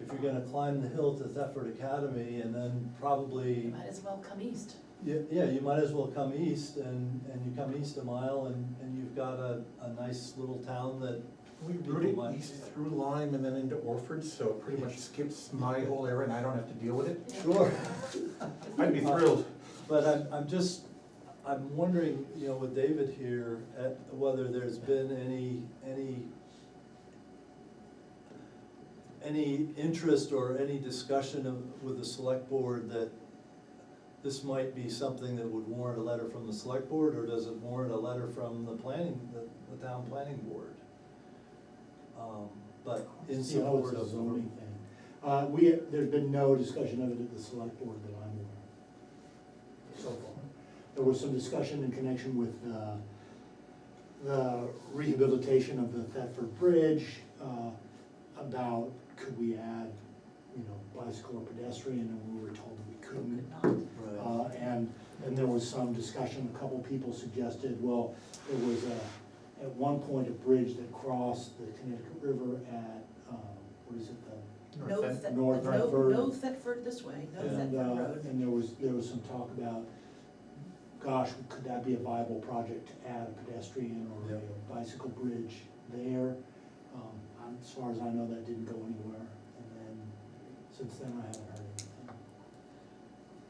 if you're gonna climb the hill to Thetford Academy and then probably, You might as well come east. yeah, you might as well come east, and you come east a mile, and you've got a nice little town that we route it east through Lyme and then into Orford, so it pretty much skips my whole area and I don't have to deal with it. Sure. I'd be thrilled. But I'm just, I'm wondering, you know, with David here, whether there's been any interest or any discussion with the select board that this might be something that would warrant a letter from the select board, or does it warrant a letter from the town planning board? But in See, I know support it's a of. zoning thing. There's been no discussion of it at the select board that I'm aware of so far. There was some discussion in connection with the rehabilitation of the Thetford Bridge, about could we add, you know, bicycle or pedestrian, and we were told that we couldn't. Not. And there was some discussion, a couple people suggested, well, there was at one point a bridge that crossed the Connecticut River at, what is it, No, North no, Thetford. no Thetford this way, no Thetford Road. And there was some talk about, gosh, could that be a viable project to add a pedestrian or Yep. a bicycle bridge there? As far as I know, that didn't go anywhere, and then, since then, I haven't heard anything.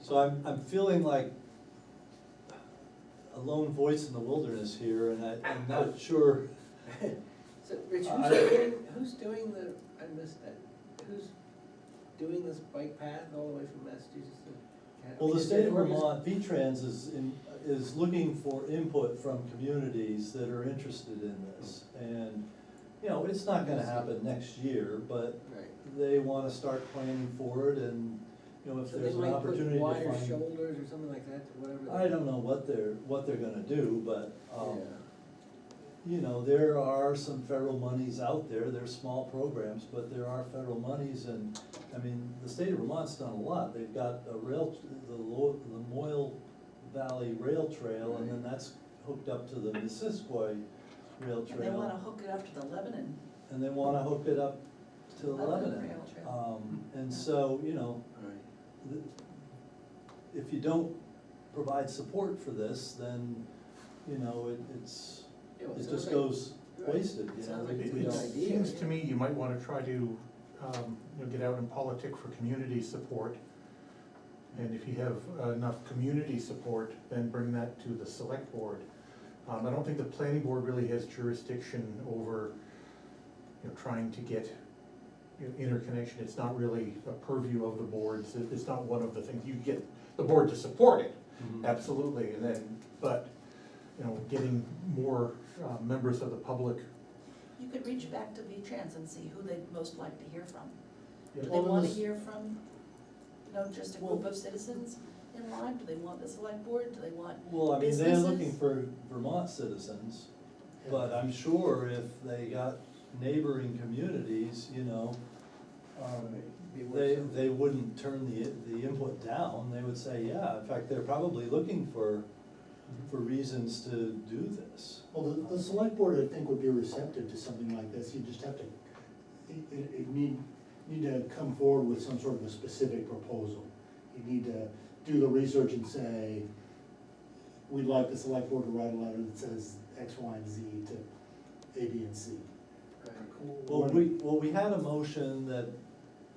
So I'm feeling like a lone voice in the wilderness here, and I'm not sure. So, Rich, who's doing the, I missed that, who's doing this bike path all the way from Massachusetts to? Well, the Is state that of organiz- Vermont, V-Trans is looking for input from communities that are interested in this. And, you know, it's not gonna happen next year, but Right. they wanna start planning for it, and, you know, if So they there's an might opportunity put to wider find. shoulders or something like that, whatever. I don't know what they're gonna do, but, Yeah. you know, there are some federal monies out there, they're small programs, but there are federal monies, and, I mean, the state of Vermont's done a lot. They've got the Moyle Valley Rail Trail, and then that's hooked up to the Missisquoi Rail And they wanna Trail, hook it up to the Lebanon. and they wanna hook it up to Lebanon. Rail Trail. And so, you know, Right. if you don't provide support for this, then, you know, it's, Yeah, well, it sounds just like- goes right. wasted, you know. Sounds like we- it's a we good don't- It idea. seems to me you might wanna try to, you know, get out and politic for community support. And if you have enough community support, then bring that to the select board. I don't think the planning board really has jurisdiction over, you know, trying to get, you know, interconnection. It's not really a purview of the boards. It's not one of the things. You get the board to support it, Mhm. absolutely, and then, but, you know, getting more members of the public. You could reach back to V-Trans and see who they'd most like to hear from. Yeah. Do they Well, then wanna this- hear from, you know, just a group of citizens in Lyme? Do they want the select board? Do they want Well, I mean, they're looking businesses? for Vermont citizens, but I'm sure if they got neighboring communities, you know, Be worth they, something. they wouldn't turn the input down, they would say, yeah, in fact, they're probably looking for reasons to do this. Well, the select board, I think, would be receptive to something like this. You just have to, need to come forward with some sort of a specific proposal. You need to do the research and say, we'd like the select board to write a letter that says X, Y, and Z to A, B, and C. Right. Well, we had a motion that,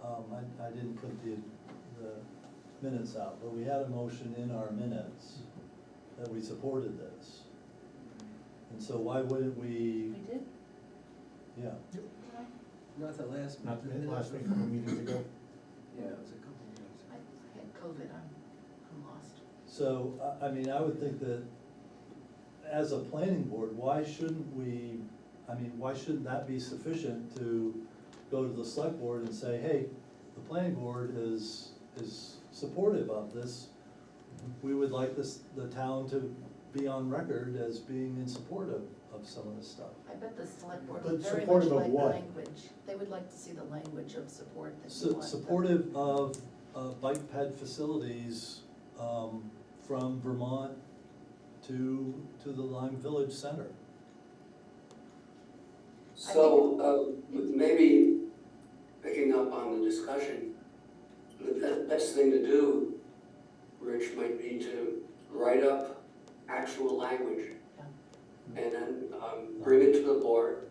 I didn't put the minutes out, but we had a motion in our minutes that we supported this. And so why wouldn't We did? yeah, Not the last. Not the minute last week, a before. couple meetings ago. Yeah, it was a couple of years. I had COVID, I'm lost. so, I mean, I would think that as a planning board, why shouldn't why shouldn't that be sufficient to go to the select board and say, hey, the planning board is supportive of this. We would like the town to be on record as being in support of some of this stuff. I bet the select board But would very much supportive of like what? language. They would like to see the language of support that you want. Supportive of bike ped facilities from Vermont to the Lyme Village Center. So, maybe picking up on the discussion, the best thing to do, Rich, might be to write up actual language and then bring it to the board,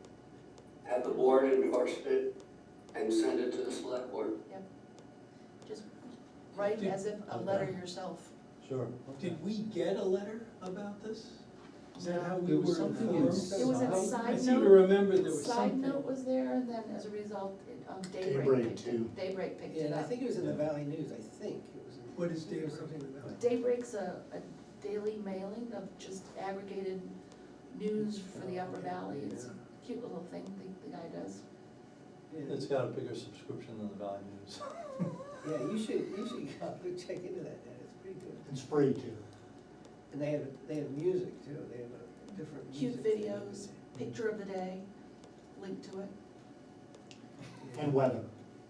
have the board endorse it, and send it to the select board. Just write as if a letter yourself. Sure. Did we get a letter about this? Is that how we There were was something in informed? some- It was a I side I seem to note. remember there was Side something. note was there, and then as a result, Daybreak Daybreak picked too. it, Daybreak picked Yeah, it and I up. think it was in the Valley News, I think it was. What is There was Daybreak? something in the Valley. Daybreak's a daily mailing of just aggregated news for the Upper Valley. It's a cute little thing the guy does. Yeah. It's got a bigger subscription than the Valley News. Yeah, you should go check into that, Ed, it's pretty good. It's free too. And they have music too, they have a different Cute music. videos, picture of the day, link to it. Yeah. And weather,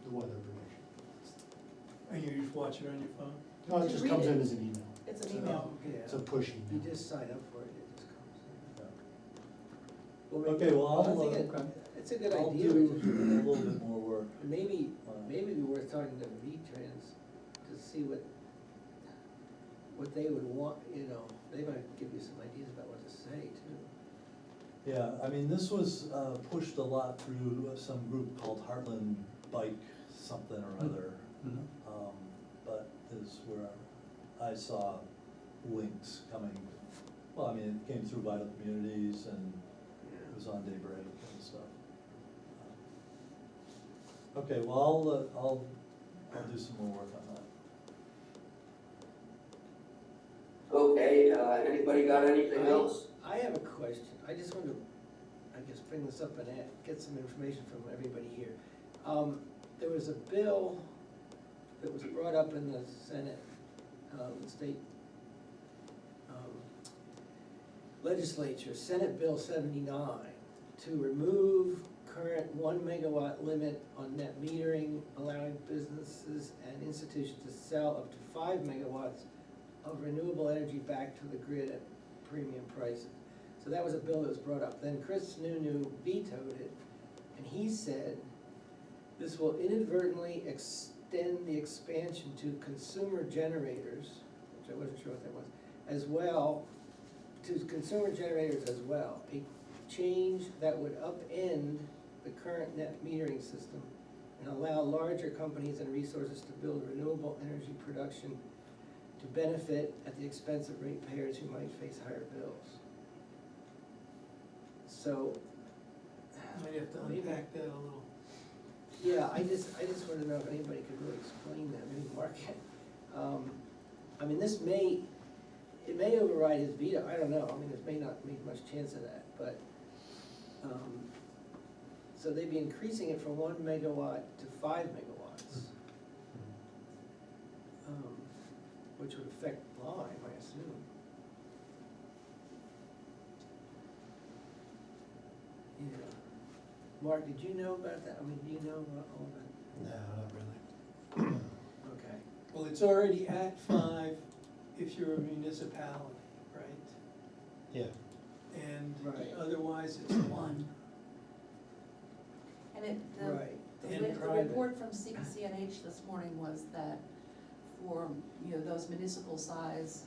the weather prediction. And you just watch it on your phone? No, it Just just read comes it. in as an email. It's an email. Oh, yeah. It's a push You email. just sign up for it, it just comes in. Okay, well, I I'll, think it's a good I'll idea. do but a little bit more work. Maybe it'd be worth talking to V-Trans to see what they would want, you know, they might give you some ideas about what to say too. Yeah, I mean, this was pushed a lot through some group called Heartland Bike something or other. Mhm. But is where I saw links coming, well, I mean, it came through Vital Communities and it was on Daybreak and stuff. Okay, well, I'll do some more work on that. Okay, anybody got anything else? I have a question, I just wanted to, I guess, bring this up and get some information from everybody here. There was a bill that was brought up in the Senate, the state legislature, Senate Bill 79, to remove current 1 megawatt limit on net metering, allowing businesses and institutions to sell up to 5 megawatts of renewable energy back to the grid at premium prices. So that was a bill that was brought up. Then Chris Nunu vetoed it, and he said, this will inadvertently extend the expansion to consumer generators, which I wasn't sure what that was, as well, to consumer generators as well. A change that would upend the current net metering system and allow larger companies and resources to build renewable energy production to benefit at the expense of ratepayers who might face higher bills. So, Might have to maybe- unpack that a little. yeah, I just wanted to know if anybody could really explain that, maybe Mark can. I mean, it may override his veto, I don't know, I mean, there may not be much chance of that, but, so they'd be increasing it from 1 megawatt to 5 megawatts. Which would affect Lyme, I assume. Yeah. Mark, did you know about that? I mean, do you know all about, No, not really. okay. Well, it's already at 5 if you're a municipality, right? Yeah. And Right. otherwise it's 1. And it, Right. And the private. report from CPCNH this morning was that for, those municipal size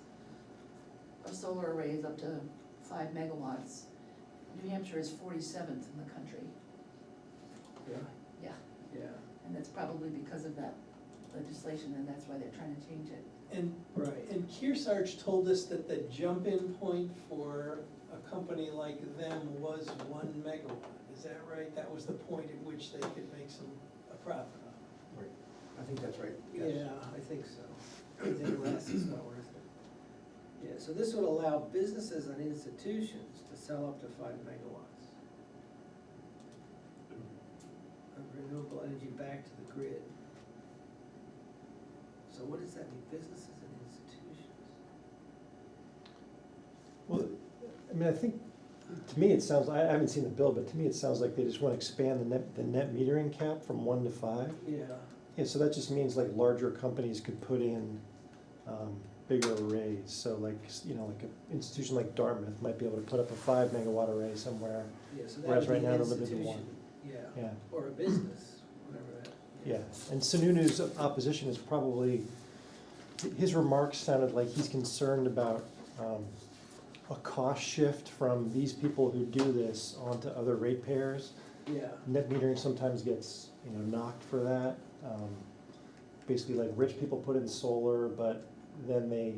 of solar arrays up to 5 megawatts, New Hampshire is 47th in the country. Yeah. Yeah, Yeah, and that's probably because of that legislation, and that's why they're trying to change it. right. And Kearsarge told us that the jump-in point for a company like them was 1 megawatt. Is that right? That was the point at which they could make a profit on Right. I think that's right. Yes. Yeah, I think so. Anything less is not worth it. Yeah, so this would allow businesses and institutions to sell up to 5 megawatts of renewable energy back to the grid. So what does that mean, businesses and institutions? Well, I mean, I think, to me, it sounds, I haven't seen the bill, but to me, it sounds like they just wanna expand the net metering cap from 1 to 5. Yeah, Yeah, so that just means like larger companies could put in, bigger arrays. So like, like an institution like Dartmouth might be able to put up a 5 megawatt array somewhere. yeah, so that Whereas would right be now an they're limited to institution, 1. yeah, Yeah, or a business, whatever that. yeah. And Sununu's opposition is probably, his remarks sounded like he's concerned about, a cost shift from these people who do this onto other ratepayers. Yeah, Net metering sometimes gets, knocked for that. Basically, like, rich people put in solar, but then they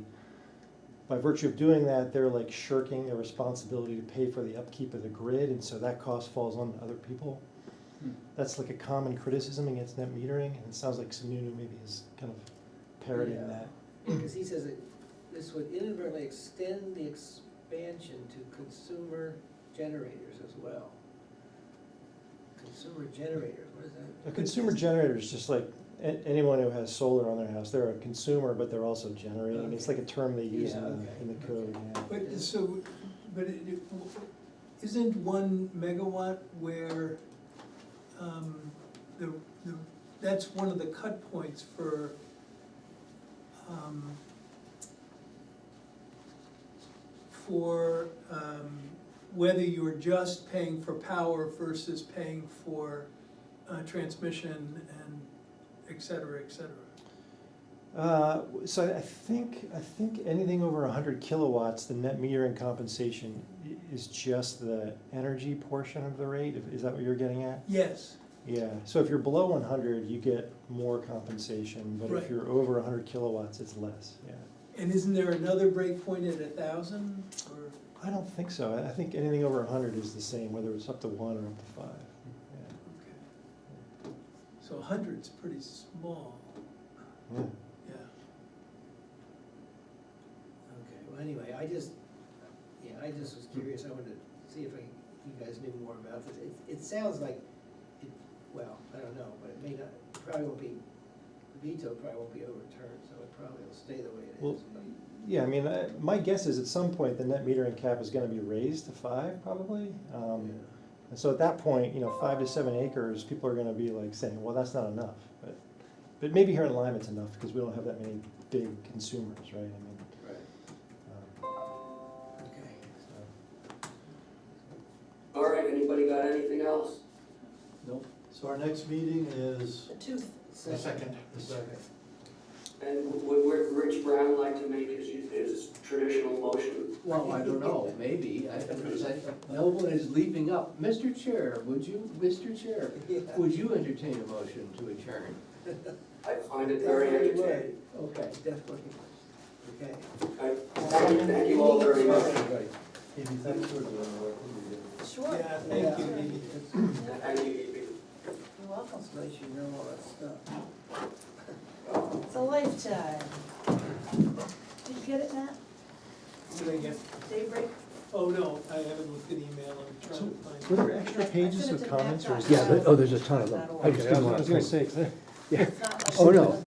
by virtue of doing that, they're like shirking their responsibility to pay for the upkeep of the grid, and so that cost falls on other people. Hmm. That's like a common criticism against net metering, and it sounds like Sununu maybe is kind of parroting Yeah. that. Because he says that this would inadvertently extend the expansion to consumer generators as well. Consumer generators, what is that? A consumer generator is just like anyone who has solar on their house, they're a consumer, but they're also generating. It's like a term they use Yeah, in okay, in the code, yeah. But so, but isn't 1 megawatt where, the, that's one of the cut points for, whether you're just paying for power versus paying for, transmission and et cetera, et cetera. So I think anything over 100 kilowatts, the net metering compensation is just the energy portion of the rate. Is that what you're getting at? Yes, Yeah, so if you're below 100, you get more compensation, but Right. if you're over 100 kilowatts, it's less, yeah. and isn't there another break point at 1,000, or? I don't think so. I think anything over 100 is the same, whether it's up to 1 or up to 5. Okay. So 100's pretty small, Yeah. yeah. Okay, well, anyway, I just was curious, I wanted to see if you guys knew more about this. It sounds like, well, I don't know, but it may not, probably won't be, the veto probably won't be overturned, so it probably will stay the way it Well, is. but- Yeah, I mean, my guess is at some point, the net metering cap is gonna be raised to 5, probably. And so at that point, 5 to 7 acres, people are gonna be like saying, well, that's not enough. But maybe here in Lyme it's enough, because we don't have that many big consumers, right? I mean, Right. Okay. so. All right, anybody got anything else? Nope. So our next meeting is The tooth, The second. the second. And would Rich Brown like to make his traditional motion? Well, I don't know, maybe, no one is leaping up. Mr. Chair, Mr. Chair, would you entertain a motion to adjourn? I find it very Definitely entertaining. would. Okay. Definitely. Okay. Thank you all very much. Maybe thanks for doing the work that you did. sure. Yeah, thank you, Dee. Thank you, Evie. You're welcome. It's nice you know all that stuff. It's a lifetime. Did you get it, Matt? What did I get? Daybreak? Oh, no, I haven't looked at email, I'm trying to find. Were there extra pages sent it of to comments, or is Matt. this? Yeah, there's a ton of them. I was gonna say, 'cause It's not like- Oh, no.